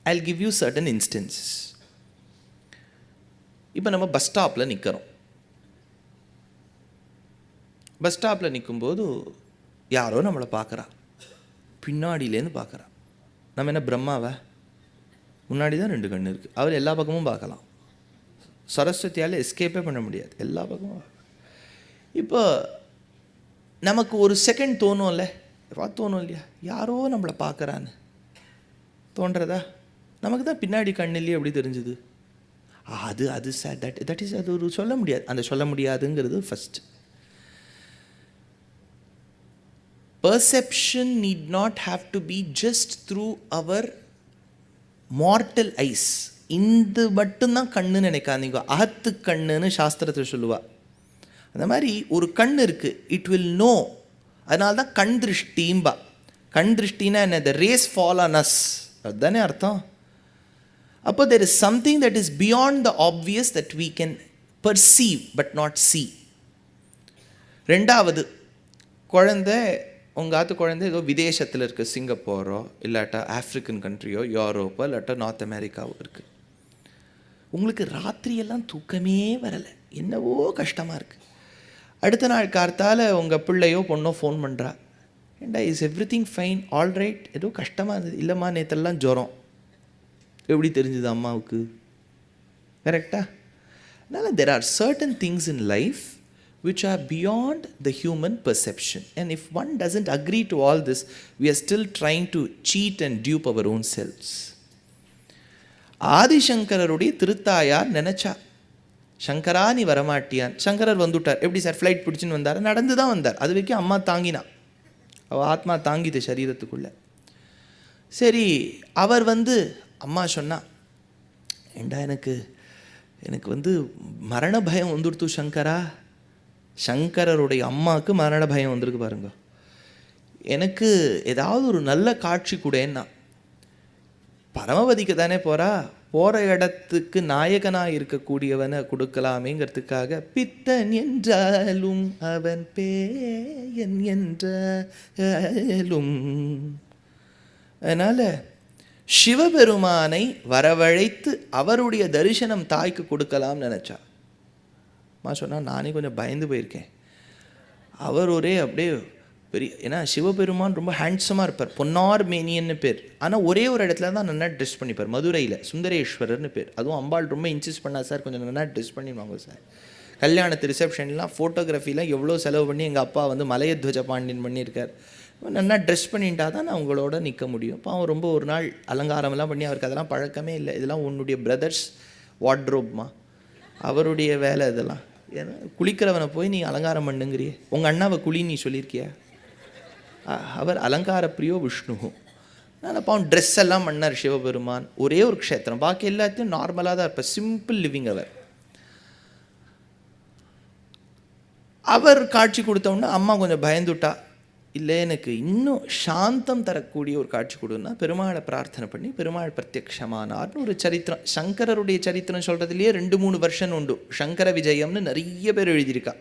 I'll give you certain instances. இப்போ நம்ம பஸ் ஸ்டாப்பில் நிற்கிறோம். பஸ் ஸ்டாப்பில் நிற்கும்போது யாரோ நம்மளை பார்க்குறா, பின்னாடியிலேருந்து பார்க்குறா. நம்ம என்ன பிரம்மாவா? முன்னாடி தான் 2 கண்ணு இருக்குது, அவர் எல்லா பக்கமும் பார்க்கலாம். சரஸ்வதியால் எஸ்கேப்பே பண்ண முடியாது, எல்லா பக்கமும். இப்போ நமக்கு ஒரு செகண்ட் தோணும்ல, தோணும் இல்லையா, யாரோ நம்மளை பார்க்குறான்னு தோன்றதா? நமக்கு தான் பின்னாடி கண்ணிலேயே எப்படி தெரிஞ்சுது? அது சார் தட் இஸ், அது ஒரு சொல்ல முடியாது. அந்த சொல்ல முடியாதுங்கிறது first. Perception need not have to be just through our mortal eyes. இந்த மட்டும்தான் கண்ணுன்னு நினைக்காதீங்க, அகத்து கண்ணுன்னு சாஸ்திரத்தை சொல்லுவா. அந்த மாதிரி ஒரு கண் இருக்குது, இட் வில் நோ. அதனால தான் கண் திருஷ்டிம்பா. கண் திருஷ்டினா என்ன? த ரேஸ் ஃபால் ஆன் அஸ், அதுதானே அர்த்தம். அப்போ there is something that is beyond the obvious that we can perceive but not C. ரெண்டாவது, குழந்தை, உங்கள் ஆத்து குழந்தை ஏதோ விதேசத்தில் இருக்குது, சிங்கப்பூரோ இல்லாட்டா ஆஃப்ரிக்கன் கண்ட்ரியோ யூரோப்போ இல்லாட்டா நார்த் அமெரிக்காவோ இருக்குது. உங்களுக்கு ராத்திரியெல்லாம் தூக்கமே வரலை, என்னவோ கஷ்டமாக இருக்குது. அடுத்த நாள் கார்த்தால் உங்கள் பிள்ளையோ பொண்ணோ ஃபோன் பண்ணுறா, ஏண்டா is every thing fine, all right, ஏதோ கஷ்டமாக இருந்தது. இல்லைம்மா நேற்றெல்லாம் ஜுரம். எப்படி தெரிஞ்சுது அம்மாவுக்கு? கரெக்டா? அதனால் there are certain things in life which are beyond the human perception, and if one doesn't agree to all this, we are still trying to cheat and dupe our own selves. ஆதிசங்கரருடைய திருத்தாயார் நினச்சா, சங்கரா நீ வரமாட்டியான். சங்கரர் வந்துட்டார். எப்படி sir, flight பிடிச்சின்னு வந்தார்? நடந்து தான் வந்தார். அது வரைக்கும் அம்மா தாங்கினா, அவள் ஆத்மா தாங்கிது சரீரத்துக்குள்ளே. சரி, அவர் அம்மா சொன்னா, ஏண்டா எனக்கு மரண பயம் வந்துடுத்து சங்கரா. சங்கரருடைய அம்மாவுக்கு மரண பயம் வந்திருக்கு பாருங்க. எனக்கு ஏதாவது ஒரு நல்ல காட்சி கூடன்னா, பரமபதிக்கு தானே போகிற இடத்துக்கு நாயகனாக இருக்கக்கூடியவனை கொடுக்கலாமேங்கிறதுக்காக, பித்தன் என்றாலும் அவன் பேயன் என்றாலும். அதனால் சிவபெருமானை வரவழைத்து அவருடைய தரிசனம் தாய்க்கு கொடுக்கலாம்னு நினச்சா. அம்மா சொன்னால், நானே கொஞ்சம் பயந்து போயிருக்கேன். அவர் ஒரே அப்படியே பெரிய, ஏன்னா சிவபெருமான் ரொம்ப ஹேண்ட்ஸமாக இருப்பார், பொன்னார் மேனியன்னு பேர். ஆனால் ஒரே ஒரு இடத்துல தான் நல்லா ட்ரெஸ் பண்ணிப்பார், மதுரையில் சுந்தரேஸ்வரர்னு பேர். அதுவும் அம்பாள் ரொம்ப இன்சிஸ்ட் பண்ணா, சார் கொஞ்சம் நல்லா ட்ரெஸ் பண்ணிடுவாங்க சார். கல்யாணத்து ரிசப்ஷன்லாம் ஃபோட்டோகிராஃபிலாம் எவ்வளோ செலவு பண்ணி எங்கள் அப்பா மலையத்வஜ பாண்டியன் பண்ணியிருக்கார். நல்லா ட்ரெஸ் பண்ணிட்டா தான் நான் உங்களோட நிற்க முடியும். இப்போ அவன் ரொம்ப ஒரு நாள் அலங்காரமெல்லாம் பண்ணி, அவருக்கு அதெல்லாம் பழக்கமே இல்லை. இதெல்லாம் உன்னுடைய பிரதர்ஸ் வார்ட்ரோப்மா, அவருடைய வேலை இதெல்லாம். ஏன்னா குளிக்கிறவனை போய் நீ அலங்காரம் பண்ணுங்கிறியே, உங்கள் அண்ணாவை குழி நீ சொல்லியிருக்கியா? அவர் அலங்கார பிரியோ விஷ்ணு. நான் அப்போ அவன் ட்ரெஸ் எல்லாம் பண்ணார் சிவபெருமான். ஒரே ஒரு க்ஷேத்திரம், பாக்கி எல்லாத்தையும் நார்மலாக தான் இருப்பார், சிம்பிள் லிவிங். அவர் காட்சி கொடுத்தோன்னா அம்மா கொஞ்சம் பயந்துட்டா. இல்லை, எனக்கு இன்னும் சாந்தம் தரக்கூடிய ஒரு காட்சி கொடுன்னா பெருமாளை பிரார்த்தனை பண்ணி பெருமாள் பிரத்யக்ஷமானார்னு ஒரு சரித்திரம். சங்கரருடைய சரித்திரம் சொல்கிறதுலையே 2-3 வருஷன் உண்டு. சங்கர விஜயம்னு நிறைய பேர் எழுதியிருக்கா.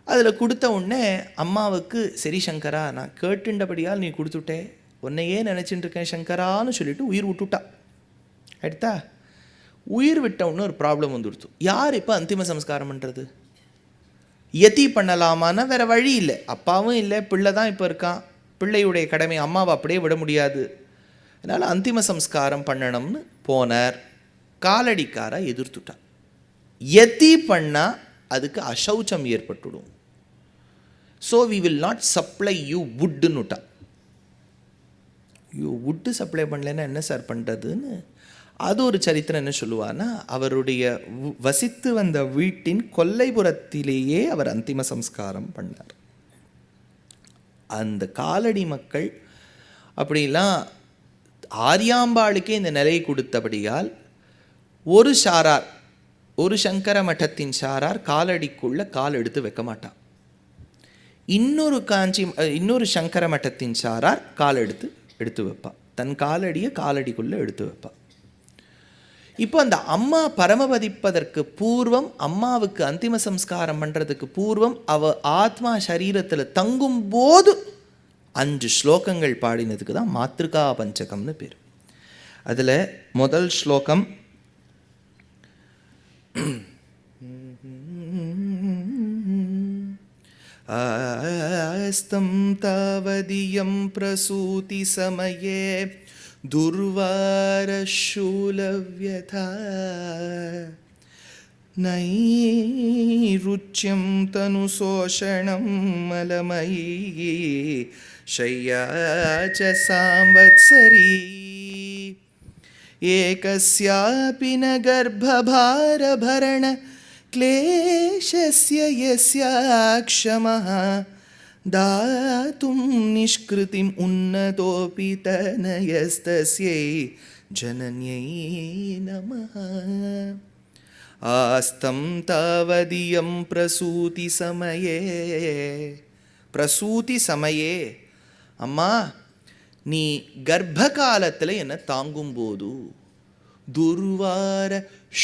அதில் கொடுத்த உடனே அம்மாவுக்கு, சரி சங்கரா, நான் கேட்டுண்டபடியால் நீ கொடுத்துட்டே, உன்னையே நினச்சிட்டு இருக்கேன் சங்கரான்னு சொல்லிட்டு உயிர் விட்டுட்டா. எடுத்தா உயிர் விட்ட உடனே ஒரு ப்ராப்ளம் வந்துடுத்து. யார் இப்போ அந்திம சம்ஸ்காரம் பண்ணுறது? யதி பண்ணலாமான்னா வேறு வழி இல்லை. அப்பாவும் இல்லை, பிள்ளை தான் இப்போ இருக்கான். பிள்ளையுடைய கடமை, அம்மாவை அப்படியே விட முடியாது, அதனால் அந்திம சம்ஸ்காரம் பண்ணணும்னு போனார். காலடிக்காரா எதிர்த்துட்டான். எத்தி பண்ணால் அதுக்கு அசௌச்சம் ஏற்பட்டுடும். So we will not supply you வுட்டுன்னுட்டான். யூ வுட்டு சப்ளை பண்ணலைன்னா என்ன சார் பண்ணுறதுன்னு அது ஒரு சரித்திரம் என்ன சொல்லுவான்னா, அவருடைய வசித்து வந்த வீட்டின் கொல்லைப்புறத்திலேயே அவர் அந்திம சம்ஸ்காரம் பண்ணார். அந்த காலடி மக்கள் அப்படிலாம் ஆரியாம்பாளுக்கே இந்த நிலையை கொடுத்தபடியால் ஒரு சாரார், ஒரு சங்கர மட்டத்தின் சாரார் காலடிக்குள்ள கால் எடுத்து வைக்க மாட்டான். இன்னொரு சங்கர மட்டத்தின் சாரார் கால் எடுத்து வைப்பான். தன் காலடியை காலடிக்குள்ளே எடுத்து வைப்பான். இப்போ அந்த அம்மா பரமபதிப்பதற்கு பூர்வம், அம்மாவுக்கு அந்திம சம்ஸ்காரம் பண்ணுறதுக்கு பூர்வம், அவ ஆத்மா சரீரத்தில் தங்கும்போது 5 ஸ்லோகங்கள் பாடினதுக்கு தான் மாத்ருகா பஞ்சகம்னு பேர். அதில் முதல் ஸ்லோகம் ஆஸ்தம் தாவதியம் பிரசூதி சமயே துர்வாரசூலவ்யதா நைருச்யம் தனுசோஷணம் மலமயி शय्याच सांवत्सरी एकस्यापि न गर्भभारभरण क्लेशस्य यस्याक्षमः दातुं निष्कृतिम् उन्नतोऽपि तनयस्तस्यै जनन्यै नमः आस्तं तावदियं प्रसूति समये பிரசூதி சமயே அம்மா நீ கர்ப்ப காலத்தில் என்ன தாங்கும்போது துர்வார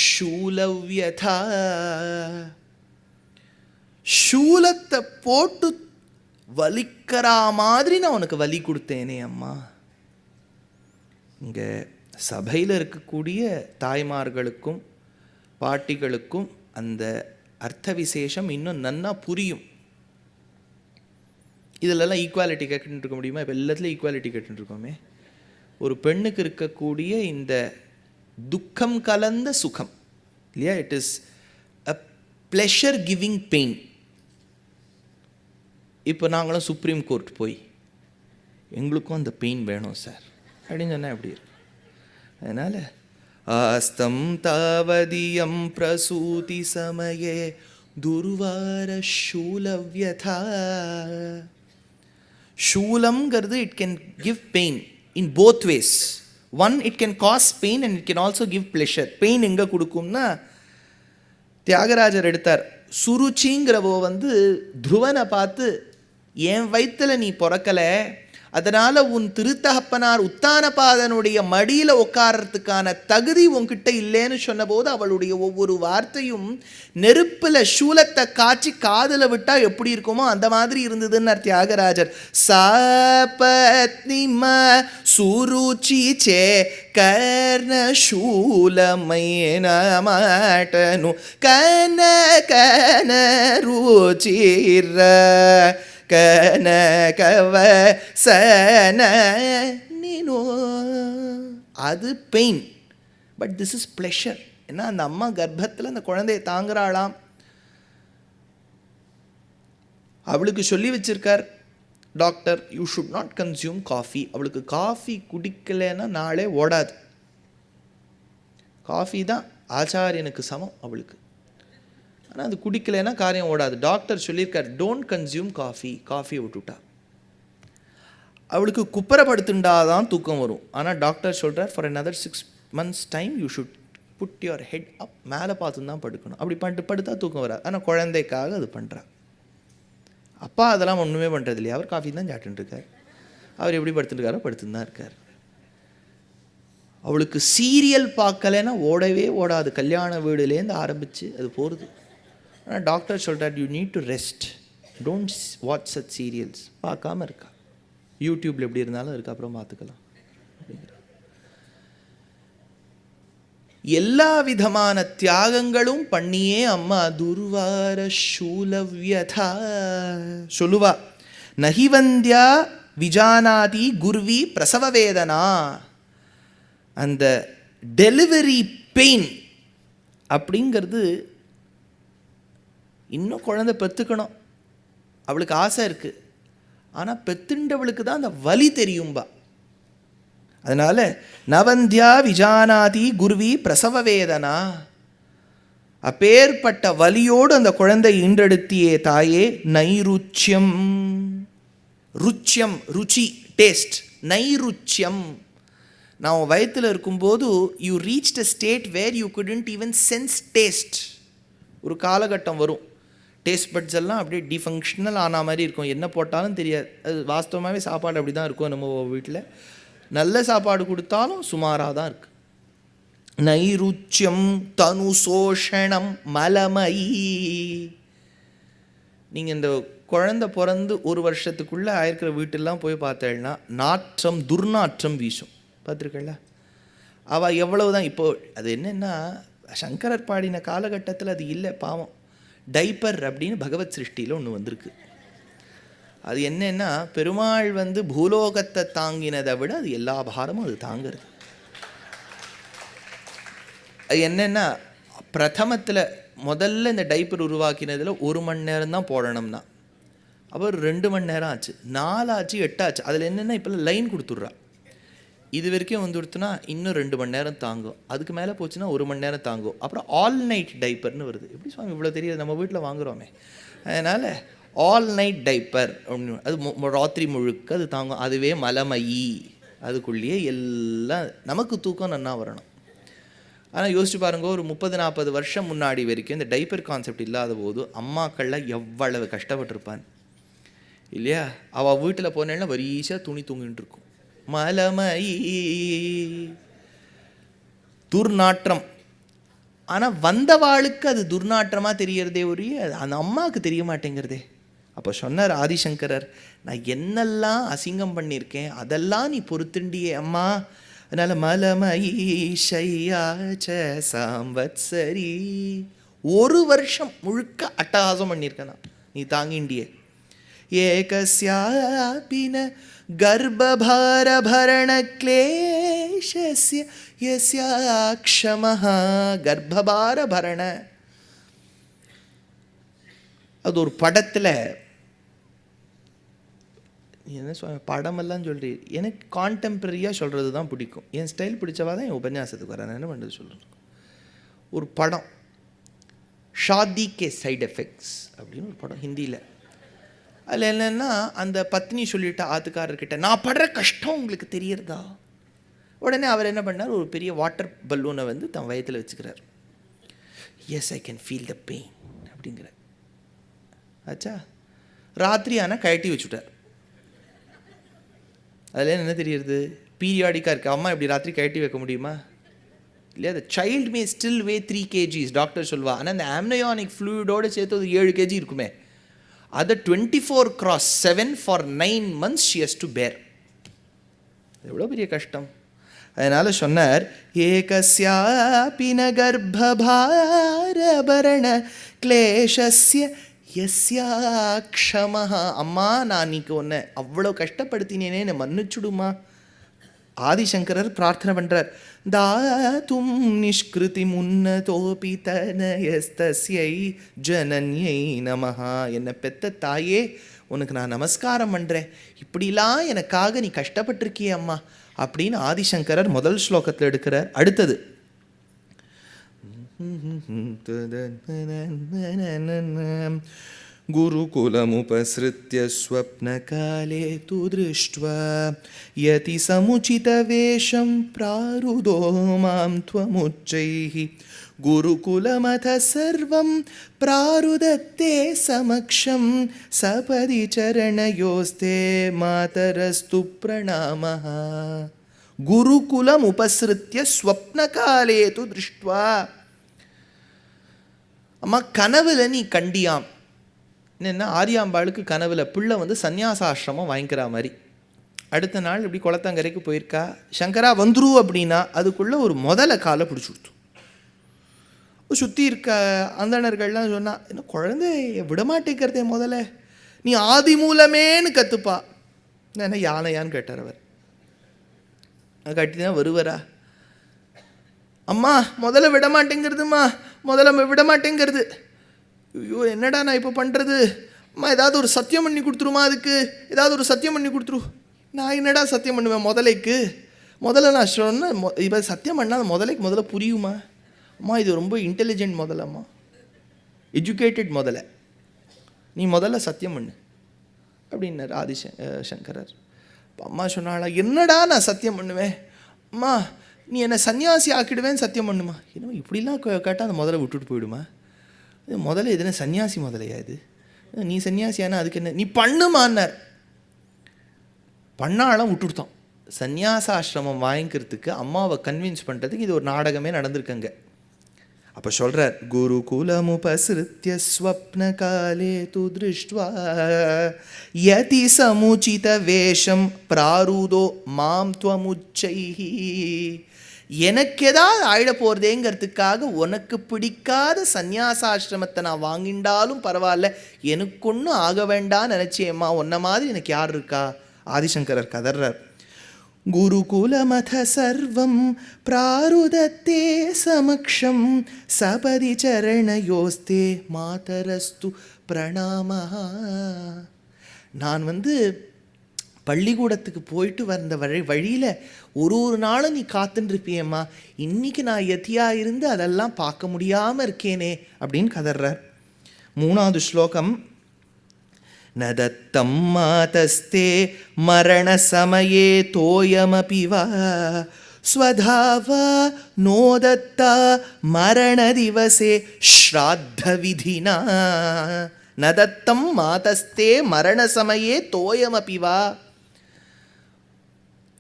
சூலவ்யதா சூலத்தை போட்டு வலிக்கிற மாதிரி நான் உனக்கு வலி கொடுத்தேனே அம்மா. இங்கே சபையில் இருக்கக்கூடிய தாய்மார்களுக்கும் பாட்டிகளுக்கும் அந்த அர்த்த விசேஷம் இன்னும் நன்னா புரியும். இதிலெல்லாம் ஈக்குவாலிட்டி கேட்டுட்டு இருக்க முடியுமா? இப்போ எல்லாத்துலேயும் ஈக்குவாலிட்டி கேட்டுட்டு இருக்கோமே. ஒரு பெண்ணுக்கு இருக்கக்கூடிய இந்த துக்கம் கலந்த சுகம் இல்லையா, it is a pleasure giving pain. இப்போ நாங்களும் சுப்ரீம் கோர்ட் போய் எங்களுக்கும் அந்த பெயின் வேணும் சார் அப்படின்னு சொன்னால் எப்படி இருக்கு? அதனால் ஆஸ்தம் தாவதியம் பிரசூதி சமயே துர்வார சூலவ்யதா. சூலம்ங்கிறது it can give pain in both ways. One, it can cause pain and it can also give pleasure. Pain எங்கே கொடுக்கும்னா, தியாகராஜர் எடுத்தார். சுருச்சிங்கிறவோ துருவனை பார்த்து என் வயிற்றில் நீ பிறக்கலை, அதனால் உன் திருத்தகப்பனார் உத்தானபாதனுடைய மடியில் உட்காரத்துக்கான தகுதி உன்கிட்ட இல்லைன்னு சொன்னபோது அவளுடைய ஒவ்வொரு வார்த்தையும் நெருப்பில் சூலத்தை காய்ச்சி காதில் விட்டால் எப்படி இருக்குமோ அந்த மாதிரி இருந்ததுன்னு தியாகராஜர். சாபத்னிம சுருச்சி சே கர்ண சூலமைன மாட்டனு கன கன ருச்சிர கனகவசன நீனோ. அது pain, but this is pleasure. ஏன்னா அந்த அம்மா கர்ப்பத்தில் அந்த குழந்தையை தாங்குறாளாம். அவளுக்கு சொல்லி வச்சிருக்கார் doctor, you should not consume coffee. அவளுக்கு காஃபி குடிக்கலைன்னா நாளே ஓடாது. காஃபி தான் ஆச்சாரியனுக்கு சமம் அவளுக்கு. ஆனால் அது குடிக்கலைன்னா காரியம் ஓடாது. டாக்டர் சொல்லியிருக்கார், டோன்ட் கன்சியூம் காஃபி. காஃபியை விட்டுட்டா அவளுக்கு குப்பரப்படுத்துண்டாதான் தூக்கம் வரும். ஆனால் டாக்டர் சொல்கிறார், for another 6 months time you should put your head up. மேலே பார்த்து தான் படுக்கணும். அப்படி படுத்தா தூக்கம் வராது. ஆனால் குழந்தைக்காக அது பண்ணுறா. அப்பா அதெல்லாம் ஒன்றுமே பண்ணுறது இல்லையா, அவர் காஃபி தான் சாப்பிட்டுருக்கார். அவர் எப்படி படுத்துட்டுருக்காரோ படுத்துன்னு தான் இருக்கார். அவளுக்கு சீரியல் பார்க்கலைன்னா ஓடவே ஓடாது. கல்யாண வீடுலேருந்து ஆரம்பித்து அது போகிறது. ஆனால் டாக்டர் சொல்கிறார், you need to rest, don't watch such serials. பார்க்காம இருக்கா. யூடியூப்பில் எப்படி இருந்தாலும் இருக்கா, அப்புறம் பார்த்துக்கலாம் அப்படிங்கிற. எல்லா விதமான தியாகங்களும் பண்ணியே அம்மா துர்வார சூலவ்யதா சொல்லுவா. நஹி வந்தியா விஜானாதி குர்வி பிரசவ வேதனா. அந்த டெலிவரி பெயின் அப்படிங்கிறது, இன்னும் குழந்தை பெற்றுக்கணும் அவளுக்கு ஆசை இருக்குது, ஆனால் பெத்துண்டவளுக்கு தான் அந்த வலி தெரியும்பா. அதனால் நவந்தியா விஜானாதி குர்வி பிரசவ வேதனா, அப்பேற்பட்ட வலியோடு அந்த குழந்தை ஈன்றெடுத்தியே தாயே. நைருச்சியம், ருச்சியம் ருச்சி டேஸ்ட், நைருச்சியம். நான் வயத்தில் இருக்கும்போது you reached a state where you couldn't even sense taste. ஒரு காலகட்டம் வரும், டேஸ்ட் பட்ஸ் எல்லாம் அப்படியே டிஃபங்க்ஷனல் ஆன மாதிரி இருக்கும், என்ன போட்டாலும் தெரியாது. அது வாஸ்தவமாகவே சாப்பாடு அப்படி தான் இருக்கும். நம்ம வீட்டில் நல்ல சாப்பாடு கொடுத்தாலும் சுமாராக தான் இருக்குது. நைருச்சியம் தனு சோஷணம் மலமயி. நீங்கள் இந்த குழந்தை பிறந்து ஒரு வருஷத்துக்குள்ளே ஆயிருக்கிற வீட்டெல்லாம் போய் பார்த்தேன்னா நாற்றம், துர்நாற்றம் வீசும். பார்த்துருக்கல? அவள் எவ்வளவு தான் இப்போ, அது என்னென்னா சங்கரர் பாடின காலகட்டத்தில் அது இல்லை பாவம். டைப்பர் அப்படின்னு பகவத் சிருஷ்டியில் ஒன்று வந்திருக்கு. அது என்னென்னா, பெருமாள் பூலோகத்தை தாங்கினதை விட அது எல்லா பாரமும் அது தாங்கிறது. அது என்னென்னா, பிரதமத்தில் முதல்ல இந்த டைப்பர் உருவாக்கினதில் 1 மணி நேரம் தான் போடணும்னா, அப்புறம் 2 மணி நேரம் ஆச்சு, 4 ஆச்சு, 8 ஆச்சு. அதில் என்னென்னா இப்போல்லாம் லைன் கொடுத்துட்றா. இது வரைக்கும் வந்துடுத்துனா இன்னும் 2 மணி நேரம் தாங்கும், அதுக்கு மேலே போச்சுன்னா 1 மணி நேரம் தாங்கும். அப்புறம் ஆல் நைட் டைப்பர்னு வருது. எப்படி சுவாமி இவ்வளோ தெரியாது, நம்ம வீட்டில் வாங்குகிறோமே. அதனால் ஆல் நைட் டைப்பர் அப்படின்னு, அது ராத்திரி முழுக்க அது தாங்கும். அதுவே மலமயி, அதுக்குள்ளேயே எல்லாம் நமக்கு தூக்கம் நன்னா வரணும். ஆனால் யோசிச்சு பாருங்க, ஒரு 30-40 வருஷம் முன்னாடி வரைக்கும் இந்த டைப்பர் கான்செப்ட் இல்லாத போது அம்மாக்கள்லாம் எவ்வளவு கஷ்டப்பட்டிருப்பான் இல்லையா? அவள் வீட்டில் போனேன்னா வரிசையாக துணி தூங்கிட்டு இருக்கும். மலமயி, துர்நாற்றம். ஆனால் வந்தவாளுக்கு அது துர்நாற்றமாக தெரியறதே ஒழிய அந்த அம்மாவுக்கு தெரிய மாட்டேங்கிறதே. அப்போ சொன்னார் ஆதிசங்கரர், நான் என்னெல்லாம் அசிங்கம் பண்ணியிருக்கேன் அதெல்லாம் நீ பொறுத்துண்டியே அம்மா. அதனால் மலமயி ஷையாச்ச சாம்பத்சரி, 1 வருஷம் முழுக்க அட்டகாசம் பண்ணியிருக்கேன் நான், நீ தாங்கிண்டியே. ஏகஸ்யாபின கர்ப்பபாரபரண க்லேஷஸ்ய யஸ்யாக்ஷமஹ. கர்ப்பபாரபரண, அது ஒரு படத்தில், என்ன சொல்ல, படமெல்லாம் சொல்கிறீர், எனக்கு கான்டெம்பரரியாக சொல்கிறது தான் பிடிக்கும். என் ஸ்டைல் பிடிச்சவா தான் என் உபன்யாசத்துக்கு வரேன். என்ன பண்ணுறது சொல்கிறது. ஒரு படம் ஷாதி கே சைட் எஃபெக்ட்ஸ் அப்படின்னு ஒரு படம் ஹிந்தியில். அதில் என்னென்னா, அந்த பத்னி சொல்லிவிட்ட ஆத்துக்காரர்கிட்ட, நான் படுற கஷ்டம் உங்களுக்கு தெரியறதா? உடனே அவர் என்ன பண்ணார், ஒரு பெரிய வாட்டர் பலூனை தன் வயத்தில் வச்சுக்கிறார். Yes I can feel the pain அப்படிங்கிற. ஆச்சா, ராத்திரி ஆனால் கழட்டி வச்சுட்டார். அதில் என்ன தெரியுது, பீரியாடிக்காக இருக்குது. அம்மா இப்படி ராத்திரி கழட்டி வைக்க முடியுமா? இல்லையா? The child May still way 3 kgs doctor சொல்வா. ஆனால் அந்த ஆம்னயோனிக் ஃப்ளூயிடோடு சேர்த்து அது 7 kg இருக்குமே. அதை 24/7 for 9 months she has to bear. எவ்வளோ பெரிய கஷ்டம். அதனால் சொன்னார், ஏகஸ்யாபின கர்ப்பபாரபரண க்லேஷஸ்ய யஸ்யாக்ஷமஹ. அம்மா, நான் நீக்கு உன்னை அவ்வளோ கஷ்டப்படுத்தினேனே, என்னை மன்னிச்சுடுமா. ஆதிசங்கரர் பிரார்த்தனை பண்ணுறார், தாத்தும் நிஷ்கிருதி முன்னதோபி தனயஸ்தஸ்யை ஜனன்யை நமஹா. என்னை பெத்த தாயே, உனக்கு நான் நமஸ்காரம் பண்ணுறேன், இப்படிலாம் எனக்காக நீ கஷ்டப்பட்டிருக்கியே அம்மா அப்படின்னு ஆதிசங்கரர் முதல் ஸ்லோகத்தில் எடுக்கிறார். அடுத்தது குருகுலமுபஸ்ருத்ய ஸ்வப்னகாலே து திருஷ்ட்வா யதி சமுச்சிதவேஷம் ப்ராருதோ மாம் த்வமுச்சைஹி குருகுலமத சர்வம் ப்ராருதத்தே சமக்ஷம் சபதி சரணயோஸ்தே மாதரஸ்து பிரணாமஹ. குருகுலம் உபஸ்ருத்ய ஸ்வப்னகாலே து திருஷ்ட்வா. அம்மா, கனவுல நீ கண்டியாம். என்னென்னா, ஆரியாம்பாளுக்கு கனவுல பிள்ளை சந்நியாசாசிரமம் வாங்கிக்கிற மாதிரி. அடுத்த நாள் இப்படி குளத்தங்கரைக்கு போயிருக்கா. சங்கரா வந்துரு அப்படின்னா அதுக்குள்ளே ஒரு முதல காலை பிடிச்சி கொடுத்து சுற்றி இருக்க அந்தணர்கள்லாம் சொன்னால், என்ன குழந்தை விடமாட்டேங்கிறதே, முதல்ல நீ ஆதி மூலமேன்னு கற்றுப்பா. நான் என்ன யானையான்னு கேட்டார் அவர். கட்டினா வருவரா? அம்மா முதல்ல விட மாட்டேங்கிறதுமா, முதல்ல விட மாட்டேங்கிறது. ஐயோ என்னடா நான் இப்போ பண்ணுறது? அம்மா ஏதாவது ஒரு சத்தியம் பண்ணி கொடுத்துருமா, அதுக்கு ஏதாவது ஒரு சத்தியம் பண்ணி கொடுத்துரு. நான் என்னடா சத்தியம் பண்ணுவேன் முதலைக்கு? முதல்ல நான் சொன்னேன், இப்போ சத்தியம் பண்ணால் அந்த முதல்ல புரியுமா? அம்மா இது ரொம்ப இன்டெலிஜென்ட் முதலம்மா, எஜுகேட்டட் முதல்ல, நீ முதல்ல சத்தியம் பண்ணு அப்படின்னாரு ஆதிசங்கரர். அம்மா சொன்னாளா, என்னடா நான் சத்தியம் பண்ணுவேன்? அம்மா நீ என்னை சன்னியாசி ஆக்கிடுவேன்னு சத்தியம் பண்ணுமா. என்ன இப்படிலாம் கேட்டால் அந்த முதல்ல விட்டுட்டு போயிடுமா? முதல்ல எதுனா சன்னியாசி முதலையா இது? நீ சன்னியாசியானா அதுக்கு என்ன, நீ பண்ணுமான்னார். பண்ணாலும் விட்டுடுத்தான். சந்நியாசாசிரமம் வாங்கிக்கிறதுக்கு அம்மாவை கன்வின்ஸ் பண்ணுறதுக்கு இது ஒரு நாடகமே நடந்திருக்குங்க. அப்போ சொல்கிறார், குருகுலமுபசிருத்ய ஸ்வப்ன காலே து திருஷ்ட்வா யதி சமுச்சித வேஷம் பிராருதோ மாம் த்வமுச்சைஹி. எனக்கு ஏதாவது ஆயிட போகிறதேங்கிறதுக்காக உனக்கு பிடிக்காத சந்நியாசாசிரமத்தை நான் வாங்கிண்டாலும் பரவாயில்ல, எனக்கு ஒன்றும் ஆக வேண்டான்னு நினச்சேம்மா, உன்ன மாதிரி எனக்கு யார் இருக்கா? ஆதிசங்கரர் கதர்றார். குருகுலமத சர்வம் பிராருதத்தே சமக்ஷம் சபதி சரணயோஸ்தே மாதரஸ்து பிரணாமஹா. நான் பள்ளிக்கூடத்துக்கு போயிட்டு வந்த வழியில் ஒரு நாளும் நீ காத்துன்னு இருப்பியம்மா, இன்றைக்கி நான் யதியாக இருந்து அதெல்லாம் பார்க்க முடியாமல் இருக்கேனே அப்படின்னு கதர்றார். 3வது ஸ்லோகம். நதத்தம் மாதஸ்தே மரண சமயே தோயமபி வா ஸ்வதாவா நோதத்தா மரண திவசே ஸ்ராத்த விதினா. நதத்தம் மாதஸ்தே மரண சமயே தோயமபி வா.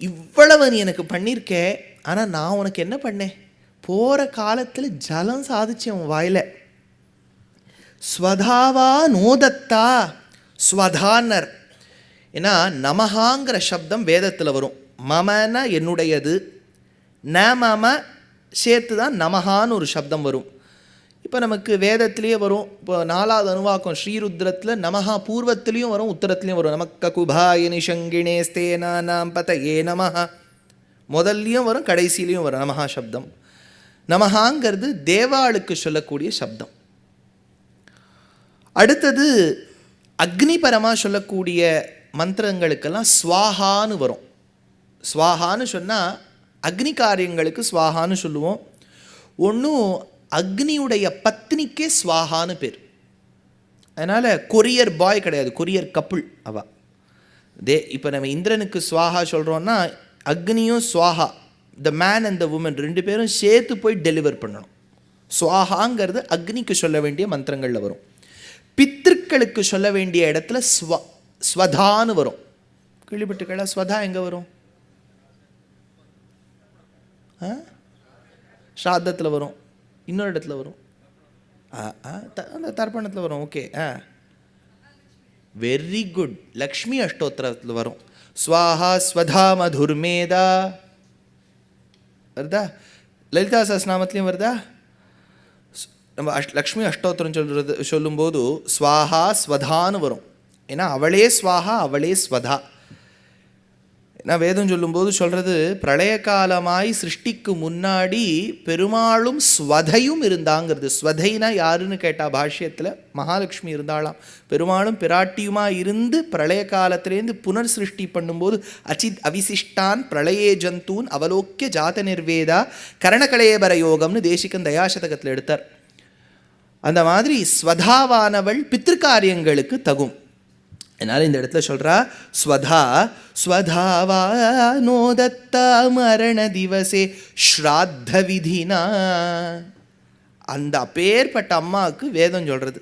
இவ்வளவு நீ எனக்கு பண்ணியிருக்க, ஆனால் நான் உனக்கு என்ன பண்ணேன்? போகிற காலத்தில் ஜலம் சாதிச்சேன் உன் வாயில். ஸ்வதாவா நோதத்தா, ஸ்வதானர். ஏன்னா நமஹாங்கிற சப்தம் வேதத்தில் வரும். மமன என்னுடையது, ந மம சேர்த்து தான் நமஹான்னு ஒரு சப்தம் வரும். இப்போ நமக்கு வேதத்திலேயே வரும். இப்போ 4வது அனுவாக்கம் ஸ்ரீருத்ரத்தில் நமஹா பூர்வத்திலையும் வரும், உத்தரத்துலேயும் வரும். நமக்க குபாய நிஷங்கிணே ஸ்தேனா நாம் பத ஏ நமஹா, முதல்லையும் வரும் கடைசியிலையும் வரும் நமஹா சப்தம். நமஹாங்கிறது தேவாளுக்கு சொல்லக்கூடிய சப்தம். அடுத்தது அக்னிபரமாக சொல்லக்கூடிய மந்திரங்களுக்கெல்லாம் ஸ்வாஹான்னு வரும். ஸ்வாஹான்னு சொன்னால் அக்னி காரியங்களுக்கு ஸ்வாஹான்னு சொல்லுவோம். ஒன்றும் அக்னியுடைய பத்னிக்கே ஸ்வாஹான்னு பேர். அதனால் கொரியர் பாய் கிடையாது, கொரியர் கப்புள் அவா. இப்போ நம்ம இந்திரனுக்கு ஸ்வாஹா சொல்கிறோன்னா அக்னியும் ஸ்வாஹா, the man and the woman 2 பேரும் சேர்த்து போய் டெலிவர் பண்ணணும். ஸ்வாஹாங்கிறது அக்னிக்கு சொல்ல வேண்டிய மந்திரங்களில் வரும். பித்திருக்களுக்கு சொல்ல வேண்டிய இடத்துல ஸ்வதான்னு வரும். கேள்விப்பட்டுக்களா? ஸ்வதா எங்கே வரும்? ஸ்ராத்தத்தில் வரும், இன்னொரு இடத்துல வரும், அந்த தர்ப்பணத்தில் வரும். Okay, very good. லக்ஷ்மி அஷ்டோத்திரத்தில் வரும். ஸ்வாஹா ஸ்வதா மதுர்மேதா வருதா? லலிதா சஹஸ்ரநாமத்துலேயும் வருதா? நம்ம லக்ஷ்மி அஷ்டோத்திரம் சொல்லும்போது ஸ்வாஹா ஸ்வதான்னு வரும். ஏன்னா அவளே ஸ்வாஹா, அவளே ஸ்வதா. ஏன்னா வேதம் சொல்லும்போது சொல்கிறது, பிரளய காலமாய் சிருஷ்டிக்கு முன்னாடி பெருமாளும் ஸ்வதையும் இருந்தாங்கிறது. ஸ்வதைனா யாருன்னு கேட்டால் பாஷ்யத்தில் மகாலட்சுமி இருந்தாலாம். பெருமாளும் பிராட்டியுமாக இருந்து பிரளய காலத்திலேருந்து புனர் சிருஷ்டி பண்ணும்போது அச்சித் அவிசிஷ்டான் பிரளயே ஜந்தூன் அவலோக்கிய ஜாத நிர்வேதா கரணகலேபர யோகம்னு தேசிகன் தயாசதகத்தில் எடுத்தார். அந்த மாதிரி ஸ்வதாவானவள் பித்திருக்காரியங்களுக்கு தகும். அதனால் இந்த இடத்துல சொல்கிறா ஸ்வதா ஸ்வதாவா நோதத்தா மரண திவசே ஸ்ராத்த விதினா. அந்த அப்பேற்பட்ட அம்மாவுக்கு வேதம் சொல்கிறது,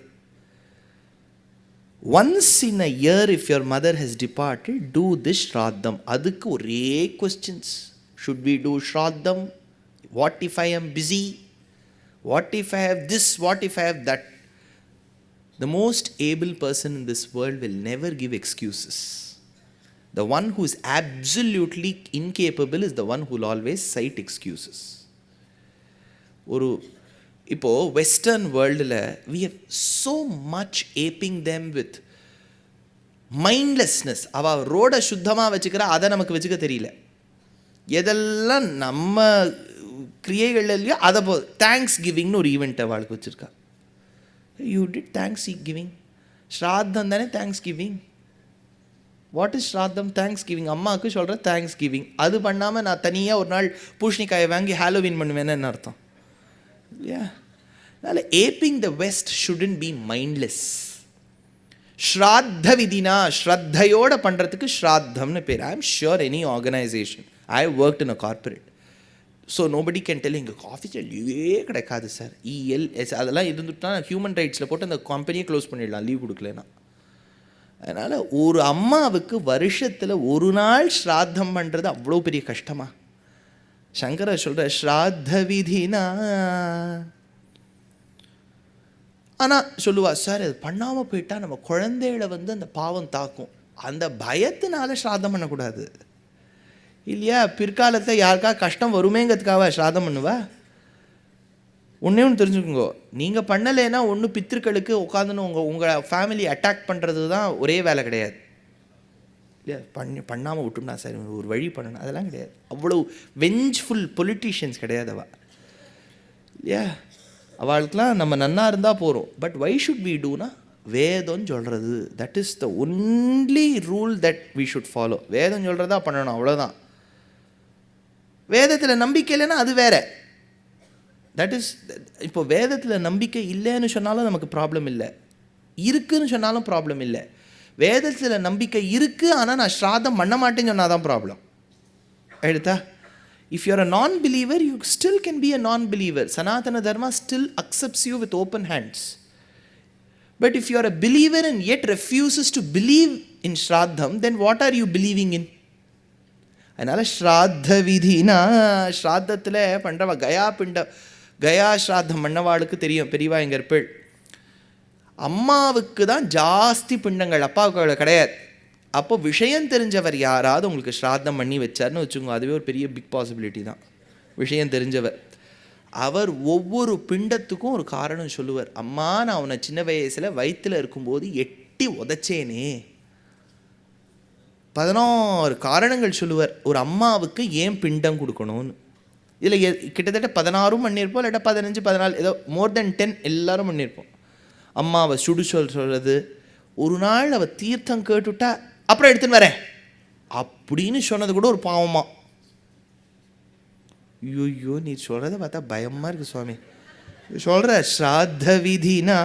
once in a year if your mother has departed do this ஸ்ராத்தம். அதுக்கு ஒரே கொஸ்டின்ஸ். ஷுட் வி டூ ஸ்ராத்தம்? What if I am busy? What if I have this? What if I have that? The most able person in this world will never give excuses. The one who is absolutely incapable is the one who will always cite excuses. இப்போ western வேர்ல்டில் we have so much aping them with மைண்ட்லெஸ்னஸ். அவள் ரோடை சுத்தமாக வச்சுக்கிறா, அதை நமக்கு வச்சுக்க தெரியல. எதெல்லாம் நம்ம கிரியைகள் இல்லையோ அதை தேங்க்ஸ் கிவிங்னு ஒரு ஈவெண்ட் அவளுக்கு வச்சுருக்கா. You did thanksgiving. ஸ்ராத்தம் தானே தேங்க்ஸ் கிவிங். வாட் இஸ் ஸ்ராத்தம்? Thanksgiving. அம்மாவுக்கு சொல்கிற தேங்க்ஸ் கிவிங். அது பண்ணாமல் நான் தனியாக ஒரு நாள் பூஷ்ணிக்காயை வாங்கி ஹாலோவின் பண்ணுவேன்னு என்ன அர்த்தம் இல்லையா? அதனால் aping the west shouldn't be mindless. ஸ்ராத்த விதினா ஸ்ரத்தையோடு பண்ணுறதுக்கு ஸ்ராத்தம்னு பேர். I am sure any organisation, I worked in a corporate, so nobody can tell எங்கள் ஆஃபீஸில் லீவே கிடைக்காது சார், இஎல்எஸ் அதெல்லாம் இருந்துட்டா ஹியூமன் ரைட்ஸில் போட்டு அந்த கம்பெனியை க்ளோஸ் பண்ணிடலாம் லீவ் கொடுக்கலன்னா. அதனால் ஒரு அம்மாவுக்கு வருஷத்தில் ஒரு நாள் ஸ்ராத்தம் பண்ணுறது அவ்வளோ பெரிய கஷ்டமா? சங்கரர் சொல்கிற ஸ்ராத்த விதினா. ஆனால் சொல்லுவா, சார் அது பண்ணாமல் போயிட்டா நம்ம குழந்தைகளை அந்த பாவம் தாக்கும், அந்த பயத்தினால ஸ்ராத்தம் பண்ணக்கூடாது இல்லையா? பிற்காலத்தில் யாருக்கா கஷ்டம் வருமேங்கிறதுக்காக ஸ்ராத்தம் பண்ணுவா? ஒன்றே ஒன்று தெரிஞ்சுக்கோங்க, நீங்கள் பண்ணலைன்னா ஒன்று பித்திருக்களுக்கு உட்காந்துன்னு உங்கள் ஃபேமிலி அட்டாக் பண்ணுறது தான் ஒரே வேலை கிடையாது இல்லையா? பண்ணாமல் விட்டோம்னா சார் ஒரு வழி பண்ணணும், அதெல்லாம் கிடையாது. அவ்வளோ வெஞ்ச்ஃபுல் பொலிட்டீஷியன்ஸ் கிடையாது அவள் இல்லையா? அவளுக்கெலாம் நம்ம நன்னா இருந்தால் போகிறோம். பட் வை ஷுட் வி டூனா வேதம்னு சொல்கிறது, that is the only rule that we should follow. வேதம் சொல்கிறதா பண்ணணும், அவ்வளோதான். வேதத்தில் நம்பிக்கை இல்லைன்னா அது வேறு. தட் இஸ் இப்போ வேதத்தில் நம்பிக்கை இல்லைன்னு சொன்னாலும் நமக்கு ப்ராப்ளம் இல்லை, இருக்குதுன்னு சொன்னாலும் ப்ராப்ளம் இல்லை. வேதத்தில் நம்பிக்கை இருக்குது ஆனால் நான் ஸ்ராதம் பண்ண மாட்டேன்னு சொன்னால் தான் ப்ராப்ளம். எடுத்தா if you are a non-believer, you still can be a non-believer. Sanatana Dharma still accepts you with open hands. But if you are a believer and yet refuses to believe in Shraddham, then what are you believing in? அதனால் ஸ்ராத்த விதினா ஸ்ராத்தத்தில் பண்ணுறவா கயா ஸ்ராத்தம் பண்ணவாளுக்கு தெரியும். பெரியவா எங்கள் இருப்பள் அம்மாவுக்கு தான் ஜாஸ்தி பிண்டங்கள், அப்பாவுக்கு கிடையாது. அப்போ விஷயம் தெரிஞ்சவர் யாராவது உங்களுக்கு ஸ்ராத்தம் பண்ணி வச்சார்னு வச்சுக்கோங்க, அதுவே ஒரு பெரிய பிக் பாசிபிலிட்டி தான். விஷயம் தெரிஞ்சவர் அவர் ஒவ்வொரு பிண்டத்துக்கும் ஒரு காரணம் சொல்லுவார். அம்மா நான் அவனை சின்ன வயசில் வயிற்றில் இருக்கும்போது எட்டி உதைச்சேனே, 16 காரணங்கள் சொல்லுவார் ஒரு அம்மாவுக்கு ஏன் பிண்டம் கொடுக்கணும்னு. இதில் கிட்டத்தட்ட 16 பண்ணியிருப்போம், இல்லாட்டா 15 14 ஏதோ மோர் தென் 10 எல்லாரும் பண்ணியிருப்போம். அம்மாவை சுடு சொல்கிறது, ஒரு நாள் அவள் தீர்த்தம் கேட்டுவிட்டா அப்புறம் எடுத்துன்னு வரேன் அப்படின்னு சொன்னது கூட ஒரு பாவமா. ஐயோ நீ சொல்கிறத பார்த்தா பயமாக இருக்குது சுவாமி. சொல்கிற ஸ்ராத்த விதினா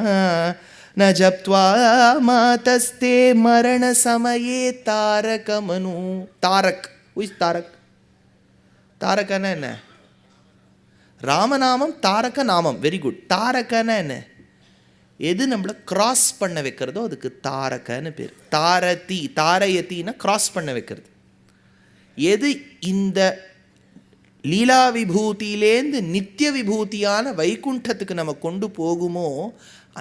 ந ஜப்த்வா மாதஸ்தே மரண சமயே தாரக மனு. தாரக் உயிஸ் தாரக். தாரகனா என்ன? ராமநாமம் தாரக நாமம், வெரி குட். தாரகனா என்ன? எது நம்மளை கிராஸ் பண்ண வைக்கிறதோ அதுக்கு தாரகன்னு பேர். தாரதி தாரயத்தின்னா கிராஸ் பண்ண வைக்கிறது. எது இந்த லீலா விபூதியிலேருந்து நித்திய விபூதியான வைகுண்டத்துக்கு நம்ம கொண்டு போகுமோ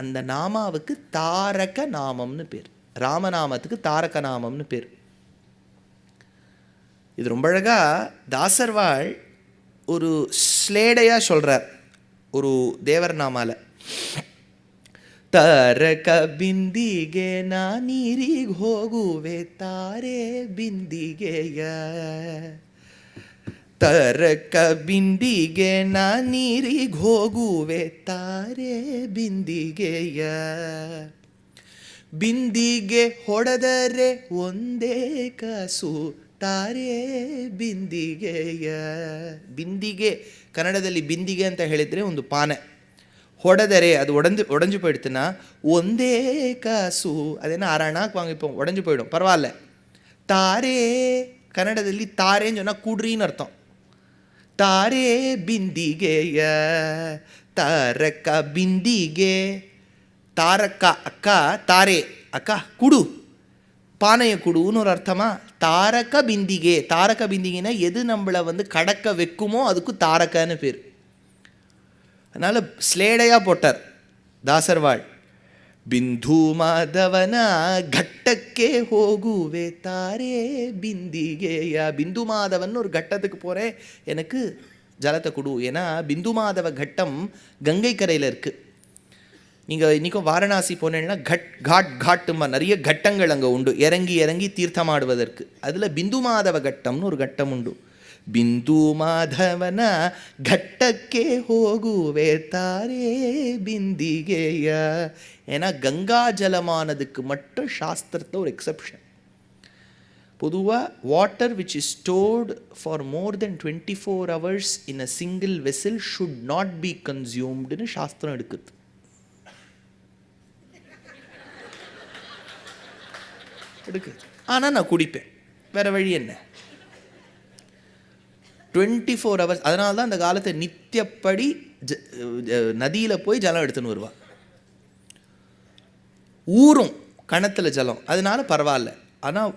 அந்த நாமாவுக்கு தாரக நாமம்னு பேர். ராமநாமத்துக்கு தாரக நாமம்னு பேர். இது ரொம்ப அழகாக தாசர்வாள் ஒரு ஸ்லேடையாக சொல்கிறார் ஒரு தேவர் நாமால. ತಾರಕ ಬಿಂದಿಗೆ ನಾನೀರಿಗೆ ಹೋಗುವೆ ತಾರೆ ಬಿಂದಿಗೆಯ, ತಾರಕ ಬಿಂದಿಗೆ ನಾನೀರಿಗೆ ಹೋಗುವೆ ತಾರೆ ಬಿಂದಿಗೆಯ, ಬಿಂದಿಗೆ ಹೊಡೆದರೆ ಒಂದೇ ಕಾಸು ತಾರೆ ಬಿಂದಿಗೆಯ. ಬಿಂದಿಗೆ ಕನ್ನಡದಲ್ಲಿ ಬಿಂದಿಗೆ ಅಂತ ಹೇಳಿದರೆ ಒಂದು ಪಾನೆ, ಹೊಡೆದರೆ அது உடஞ்சு போயிடுத்துன்னா ஒந்தே காசு, அதேன்னா அரணாக்கு வாங்கிப்போம், உடஞ்சு போயிடும், பரவாயில்ல. தாரே கன்னடದಲ್ಲಿ தாரேன்னு சொன்னால் கூடுறின்னு அர்த்தம். தாரே பிந்திகேய தாரக்க பிந்திகே. தாரக்கா அக்கா, தாரே அக்கா குடு, பானையை குடுன்னு ஒரு அர்த்தமா. தாரக பிந்திகே. தாரக பிந்திகைன்னா எது நம்மளை கடக்க வைக்குமோ அதுக்கு தாரக்கன்னு பேர். அதனால் ஸ்லேடையாக போட்டார் தாசர்வாள். ಬಿಂದು ಮಾಧವನ ಘಟ್ಟಕ್ಕೆ ಹೋಗುವೆ ತಾರೆ ಬಿಂದಿಗೆಯ. பிந்து மாதவன் ஒரு கட்டத்துக்கு போகிறேன், எனக்கு ஜலத்தை கொடு. ஏன்னா பிந்து மாதவ கட்டம் கங்கை கரையில் இருக்குது. நீங்கள் இன்றைக்கும் வாரணாசி போனேன்னா காட்டுமா நிறைய கட்டங்கள் அங்கே உண்டு, இறங்கி இறங்கி தீர்த்தமாடுவதற்கு. அதில் பிந்து மாதவ கட்டம்னு ஒரு கட்டம் உண்டு. பிந்து மாதவன கட்டக்கே ಹೋಗುವೆ தாரே பிந்திகேய. ஏன்னா கங்கா ஜலமானதுக்கு மட்டும் சாஸ்திரத்தில் ஒரு எக்ஸப்ஷன். பொதுவாக water which is stored for more then 24 hours in a single vessel should not be கன்சியூம்டுன்னு சாஸ்திரம் எடுக்குது. ஆனால் நான் குடிப்பேன், வேறு வழி என்ன? 24 hours. அதனால தான் அந்த காலத்தை நித்தியப்படி நதியில் போய் ஜலம் எடுத்துன்னு வருவா. ஊறும் கணத்தில் ஜலம், அதனால பரவாயில்ல. ஆனால்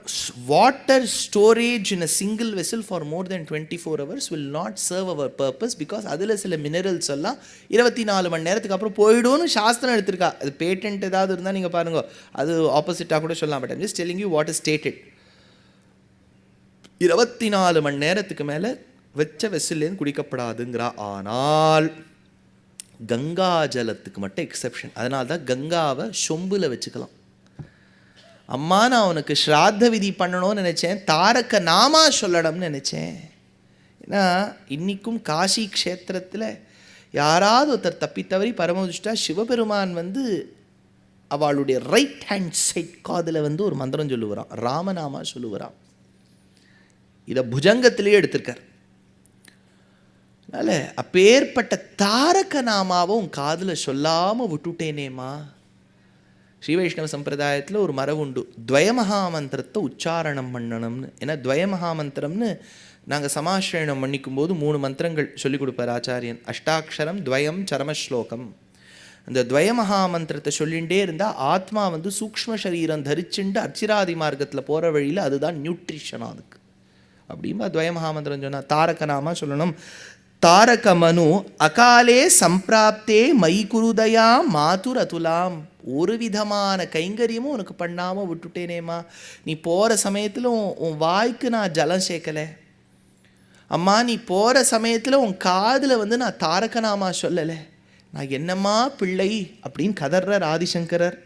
water storage in a single vessel for more then 24 hours will not serve our purpose. Because அதில் சில மினரல்ஸ் எல்லாம் 24 மணி நேரத்துக்கு அப்புறம் போயிடும்னு சாஸ்திரம் எடுத்திருக்கா. அது பேட்டன்ட் ஏதாவது இருந்தால் நீங்கள் பாருங்க, அது ஆப்போசிட்டாக கூட சொல்லலாம். But I'm just telling you what is stated. 24 மணி நேரத்துக்கு மேலே வச்ச வெசிலேருந்து குடிக்கப்படாதுங்கிறா. ஆனால் கங்கா ஜலத்துக்கு மட்டும் எக்ஸப்ஷன். அதனால தான் கங்காவை சொம்பில் வச்சுக்கலாம். அம்மா நான் உனக்கு ஸ்ராத்த விதி பண்ணணும்னு நினச்சேன், தாரக நாமா சொல்லணும்னு நினச்சேன். ஏன்னா இன்றைக்கும் காசி க்ஷேத்திரத்தில் யாராவது ஒருத்தர் தப்பித்தவறி பரமதிஷ்டா சிவபெருமான் அவளுடைய ரைட் ஹேண்ட் சைட் காதில் ஒரு மந்திரம் சொல்லுவாராம், ராமநாமா சொல்லுவாராம். இதை புஜங்கத்திலேயே எடுத்திருக்கார். அதனால் அப்பேற்பட்ட தாரக நாமாவும் காதில் சொல்லாமல் விட்டுட்டேனேம்மா. ஸ்ரீ வைஷ்ணவ சம்பிரதாயத்தில் ஒரு மரபு உண்டு, துவயமகாமந்திரத்தை உச்சாரணம் பண்ணணும்னு. ஏன்னா துவயமகாமந்திரம்னு நாங்கள் சமாஸ்ரயணம் பண்ணிக்கும் போது 3 மந்திரங்கள் சொல்லிக் கொடுப்பார் ஆச்சாரியன். அஷ்டாட்சரம், துவயம், சரமஸ்லோகம். அந்த துவயமகாமந்திரத்தை சொல்லிகிட்டே இருந்தால் ஆத்மா சூக்ஷ்ம சரீரம் தரிச்சுண்டு அர்ச்சிராதி மார்க்கத்தில் போகிற வழியில் அதுதான் நியூட்ரிஷன். அதுக்கு அப்படின்பா துவயமகாமந்திரம் சொன்னால் தாரகநாமா சொல்லணும். தாரக மனு அகாலே சம்பிராப்தே மை குருதயா மாதுர் அதுலாம். ஒரு விதமான கைங்கரியமும் உனக்கு பண்ணாமல் விட்டுட்டேனேம்மா. நீ போகிற சமயத்தில் உன் வாய்க்கு நான் ஜலம் சேர்க்கலை அம்மா. நீ போகிற சமயத்தில் உன் காதில் நான் தாரகநாமா சொல்லலை. நான் என்னம்மா பிள்ளை அப்படின்னு கதர்றார் ஆதிசங்கரர்.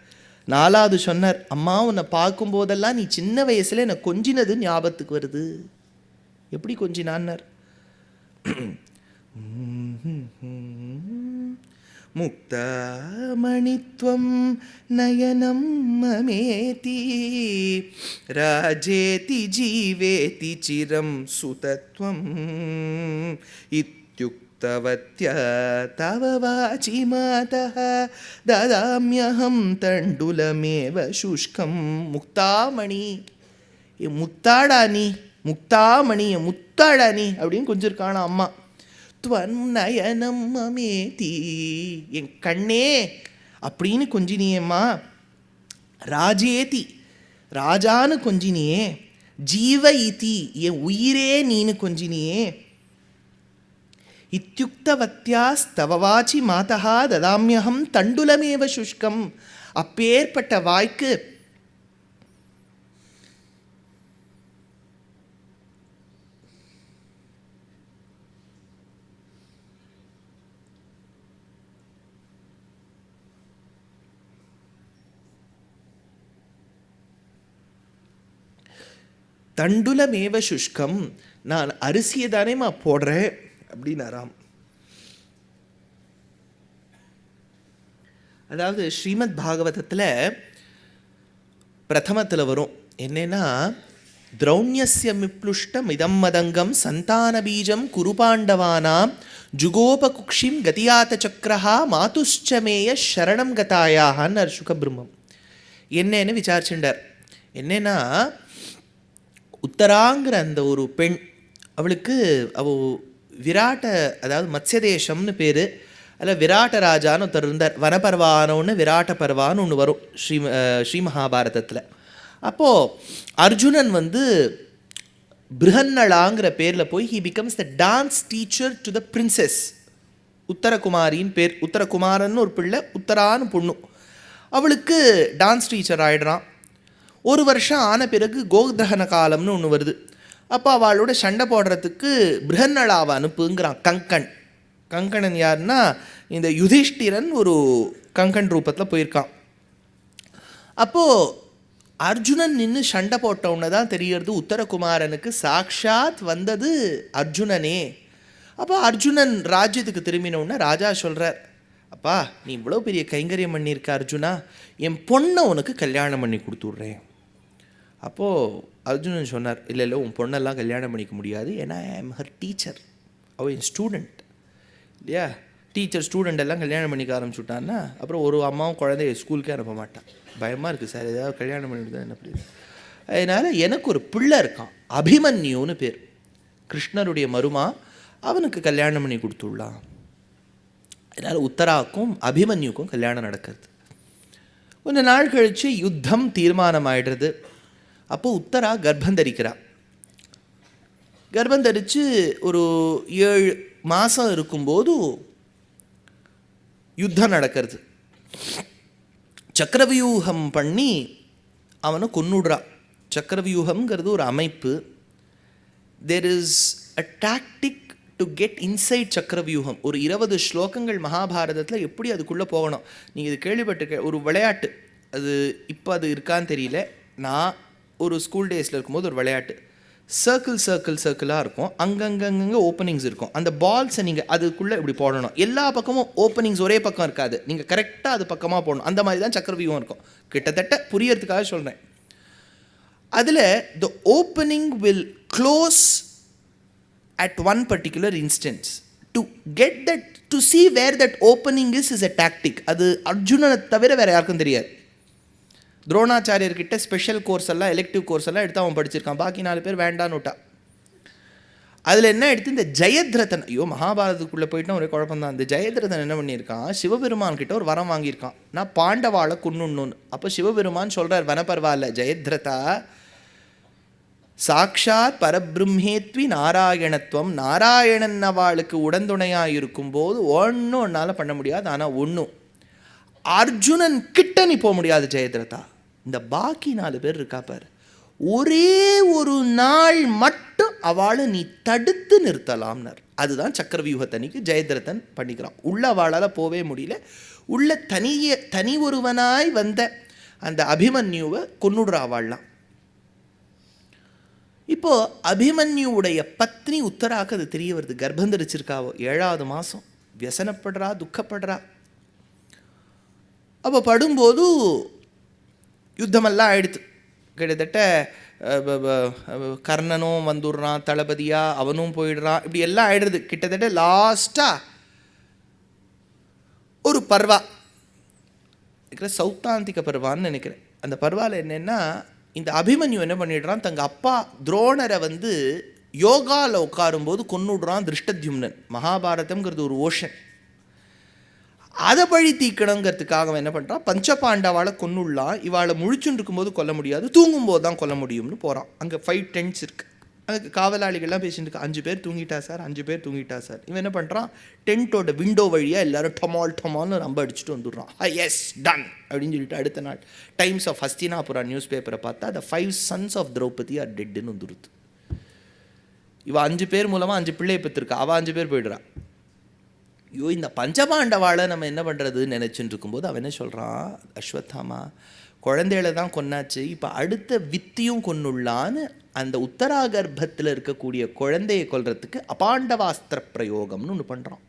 4வது சொன்னார், அம்மா உன்னை பார்க்கும்போதெல்லாம் நீ சின்ன வயசில் என்னை கொஞ்சினது ஞாபகத்துக்கு வருது. எப்படி கொஞ்சினான்னார்? முக்தாமணித்வம் நயனம் மமேதி ராஜேதி ஜீவேதி சிரம் சுதத்வம் இத்யுக்தவத்யா தவ வாசி மாதः ததாம்யஹம் தண்டுலமேவ சுஷ்கம். முக்தாமணி, முத்தாடா நீ, முக்தாமணி முத்தாடா நீ அப்படின்னு கொஞ்சிருக்கானா அம்மா. துவநயனம் மமேதி, என் கண்ணே அப்படின்னு கொஞ்சினியேம்மா. ராஜேதி, ராஜான்னு கொஞ்சினியே. ஜீவ இதி, என் உயிரே நீனு கொஞ்சினியே. இத்யுக்தவத்யாஸ்தவவாச்சி மாதா ததாமியகம் தண்டுலமேவ சுஷ்கம். அப்பேற்பட்ட வாய்க்கு தண்டுலமேவ சுஷ்கம். நான் அரிசியை தானேம்மா போடுறேன் அப்படின்னாராம். அதாவது ஸ்ரீமத் பாகவதத்தில் பிரதமத்தில் வரும் என்னன்னா, திரௌண்யஸ்ய மிப்ளுஷ்டம் இதம் மதங்கம் சந்தான பீஜம் குருபாண்டவானாம் ஜுகோபகுக்ஷிம் கதியாத சக்கரஹா மாதுஷ்சமேய சரணம் கதாயான்னு சுகபிரம்மம் என்னன்னு விசாரிச்சுட்டார். என்னன்னா, உத்தராங்கிற அந்த ஒரு பெண், அவளுக்கு விராட்ட, அதாவது மத்ஸ்யதேசம்னு பேர். அதில் விராட்ட ராஜான்னு ஒருத்தர் இருந்தார். வனபர்வானோன்னு விராட்ட பர்வான்னு ஒன்று வரும் ஸ்ரீ மகாபாரதத்தில். அப்போது அர்ஜுனன் பிருஹன்னளாங்கிற பேரில் போய் he becomes the dance teacher to the princess. உத்தரகுமாரின்னு பேர். உத்தரகுமாரன்னு ஒரு பிள்ளை, உத்தரான்னு பொண்ணு. அவளுக்கு டான்ஸ் டீச்சர் ஆகிடுறான். 1 வருஷம் ஆன பிறகு கோதகன காலம்னு ஒன்று வருது. அப்போ அவளோட சண்டை போடுறதுக்கு பிருஹன்னளாவை அனுப்புங்கிறான் கங்கன். கங்கணன் யாருன்னா இந்த யுதிஷ்டிரன் ஒரு கங்கன் ரூபத்தில் போயிருக்கான். அப்போது அர்ஜுனன் நின்று சண்டை போட்டவுடனே தான் தெரியறது உத்தரகுமாரனுக்கு சாக்ஷாத் வந்தது அர்ஜுனனே. அப்போ அர்ஜுனன் ராஜ்யத்துக்கு திரும்பினோடனே ராஜா சொல்கிறார், அப்பா நீ இவ்வளோ பெரிய கைங்கரியம் பண்ணியிருக்க அர்ஜுனா, என் பொண்ணை உனக்கு கல்யாணம் பண்ணி கொடுத்துட்றேன். அப்போது அர்ஜுனன் சொன்னார், இல்லை இல்லை உன் பொண்ணெல்லாம் கல்யாணம் பண்ணிக்க முடியாது, ஏன்னா ஐ ஆம் ஹர் டீச்சர், அவள் என் ஸ்டூடெண்ட் இல்லையா. டீச்சர் ஸ்டூடெண்ட் எல்லாம் கல்யாணம் பண்ணிக்க ஆரம்பிச்சுட்டான்னா அப்புறம் ஒரு அம்மாவும் குழந்தைய ஸ்கூலுக்கே அனுப்ப மாட்டான். பயமாக இருக்குது சார், ஏதாவது கல்யாணம் பண்ணிவிட்டு என்ன புரியுது. அதனால் எனக்கு ஒரு பிள்ளை இருக்கான் அபிமன்யுன்னு பேர், கிருஷ்ணருடைய மருமா, அவனுக்கு கல்யாணம் பண்ணி கொடுத்துடலாம். அதனால் உத்தராவுக்கும் அபிமன்யுக்கும் கல்யாணம் நடக்கிறது. கொஞ்சம் நாள் கழித்து யுத்தம் தீர்மானம் ஆகிடுறது. அப்போது உத்தரா கர்ப்பம் தரிக்கிறா. கர்ப்பம் தரித்து ஒரு 7 மாதம் இருக்கும்போது யுத்தம் நடக்கிறது. சக்கரவியூகம் பண்ணி அவனை கொன்னுடுறா. சக்கரவியூகம்ங்கிறது ஒரு அமைப்பு. There is a tactic to get inside சக்கரவியூகம். ஒரு 20 ஸ்லோகங்கள் மகாபாரதத்தில் எப்படி அதுக்குள்ளே போகணும். நீங்கள் இது கேள்விப்பட்டிருக்க ஒரு விளையாட்டு, அது இப்போ அது இருக்கான்னு தெரியல. நான் ஒரு ஸ்கூல் டேஸில் இருக்கும்போது ஒரு விளையாட்டு, சர்க்கிளாக இருக்கும், அங்கங்கே ஓப்பனிங்ஸ் இருக்கும். அந்த பால்ஸை நீங்கள் அதுக்குள்ளே இப்படி போடணும். எல்லா பக்கமும் ஓப்பனிங்ஸ் ஒரே பக்கம் இருக்காது, நீங்கள் கரெக்டாக அது பக்கமாக போடணும். அந்த மாதிரி தான் சக்கரவியூகம் இருக்கும். கிட்டத்தட்ட புரியறதுக்காக சொல்கிறேன். அதில் the opening will close at one particular instance. To get that, to see where that opening is a tactic. அது அர்ஜுனனை தவிர வேறு யாருக்கும் தெரியாது. துரோணாச்சாரியர்கிட்ட ஸ்பெஷல் கோர்ஸ் எல்லாம், எலெக்டிவ் கோர்ஸ் எல்லாம் எடுத்து அவன் படிச்சிருக்கான். பாக்கி 4 பேர் வேண்டான்னு விட்டா. அதில் என்ன எடுத்து இந்த ஜெயத்ரதன், ஐயோ மகாபாரதத்துக்குள்ளே போயிட்டா ஒரே குழப்பம்தான். இந்த ஜெயத்ரதன் என்ன பண்ணியிருக்கான், சிவபெருமான் கிட்ட ஒரு வரம் வாங்கியிருக்கான், நான் பாண்டவாளை கொன்னுன்னு. அப்போ சிவபெருமான் சொல்கிறார், வனப்பரவாயில்ல ஜெயத்ரதா, சாக்ஷாத் பரபிரம்மேத்வி நாராயணத்துவம், நாராயணன் அவளுக்கு உடந்துணையாக இருக்கும்போது ஒன்றும் ஒன்றால் பண்ண முடியாது. ஆனால் ஒன்றும் அர்ஜுனன் கிட்ட நீ போக முடியாது ஜெயத்ரதா. இந்த பாக்கி 4 பேர் இருக்கா பாரு, ஒரே ஒரு நாள் மட்டும் அவளை நீ தடுத்து நிறுத்தலாம்னார். அதுதான் சக்கரவியூகத்தனிக்கு ஜெயத்ரதன் பண்ணிக்கிறான். உள்ள அவளால் போவே முடியல. உள்ள தனி ஒருவனாய் வந்த அந்த அபிமன்யுவை கொன்னுடுறா அவள்லாம். இப்போது அபிமன்யுவுடைய பத்னி உத்தராக்கு அது தெரிய வருது, கர்ப்பம் தரிச்சிருக்காவோ, 7வது மாதம், வியசனப்படுறா, துக்கப்படுறா. அப்போ படும்போது யுத்தமெல்லாம் ஆயிடுத்து. கிட்டத்தட்ட கர்ணனும் வந்துடுறான் தளபதியாக, அவனும் போயிடுறான், இப்படி எல்லாம் ஆயிடுறது. கிட்டத்தட்ட லாஸ்ட்டாக ஒரு பர்வா இருக்கிற, சௌத்தாந்திக பர்வான்னு நினைக்கிறேன். அந்த பர்வாவில் என்னென்னா, இந்த அபிமன்யு என்ன பண்ணிடுறான், தங்க அப்பா துரோணரை யோகாவில் உட்காரும்போது கொன்னுடுறான் திருஷ்டத்யும்னன். மகாபாரதம்ங்கிறது ஒரு ஓஷன், அதை பழி தீக்கணுங்கிறதுக்காக என்ன பண்ணுறான், பஞ்சபாண்டவாளை கொன்னுடலாம், இவாளை முழிச்சுன்னு இருக்கும்போது கொல்ல முடியாது, தூங்கும்போது தான் கொல்ல முடியும்னு போகிறான். அங்கே 5 டென்ட்ஸ் இருக்குது. அங்கே காவலாளிகள்லாம் பேசிட்டு இருக்கு, 5 பேர் தூங்கிட்டா சார், 5 பேர் தூங்கிட்டா சார். இவன் என்ன பண்ணுறான், டென்ட்டோட விண்டோ வழியாக எல்லோரும் டொமால்னு ரொம்ப அடிச்சுட்டு வந்துடுறான். எஸ் டன் அப்படின்னு சொல்லிட்டு அடுத்த நாள் டைம்ஸ் ஆஃப் ஹஸ்தினாபுரா நியூஸ் பேப்பரை பார்த்தா the 5 sons of Draupadi are டெட்டுன்னு வந்துடுது. இவள் 5 பேர் மூலமாக 5 பிள்ளையை பெற்றிருக்கா, அவள் 5 பேர் போயிடுறான். ஐயோ இந்த பஞ்சபாண்டவாளை நம்ம என்ன பண்ணுறதுன்னு நினச்சிட்டு இருக்கும்போது அவன் என்ன சொல்கிறான், அஸ்வத்தாமா குழந்தைகளை தான் கொன்னாச்சு, இப்போ அடுத்த வித்தியும் கொன்னுள்ளான்னு அந்த உத்தராகர்ப்பத்தில் இருக்கக்கூடிய குழந்தையை கொல்றதுக்கு அபாண்டவாஸ்திர பிரயோகம்னு ஒன்று பண்ணுறான்.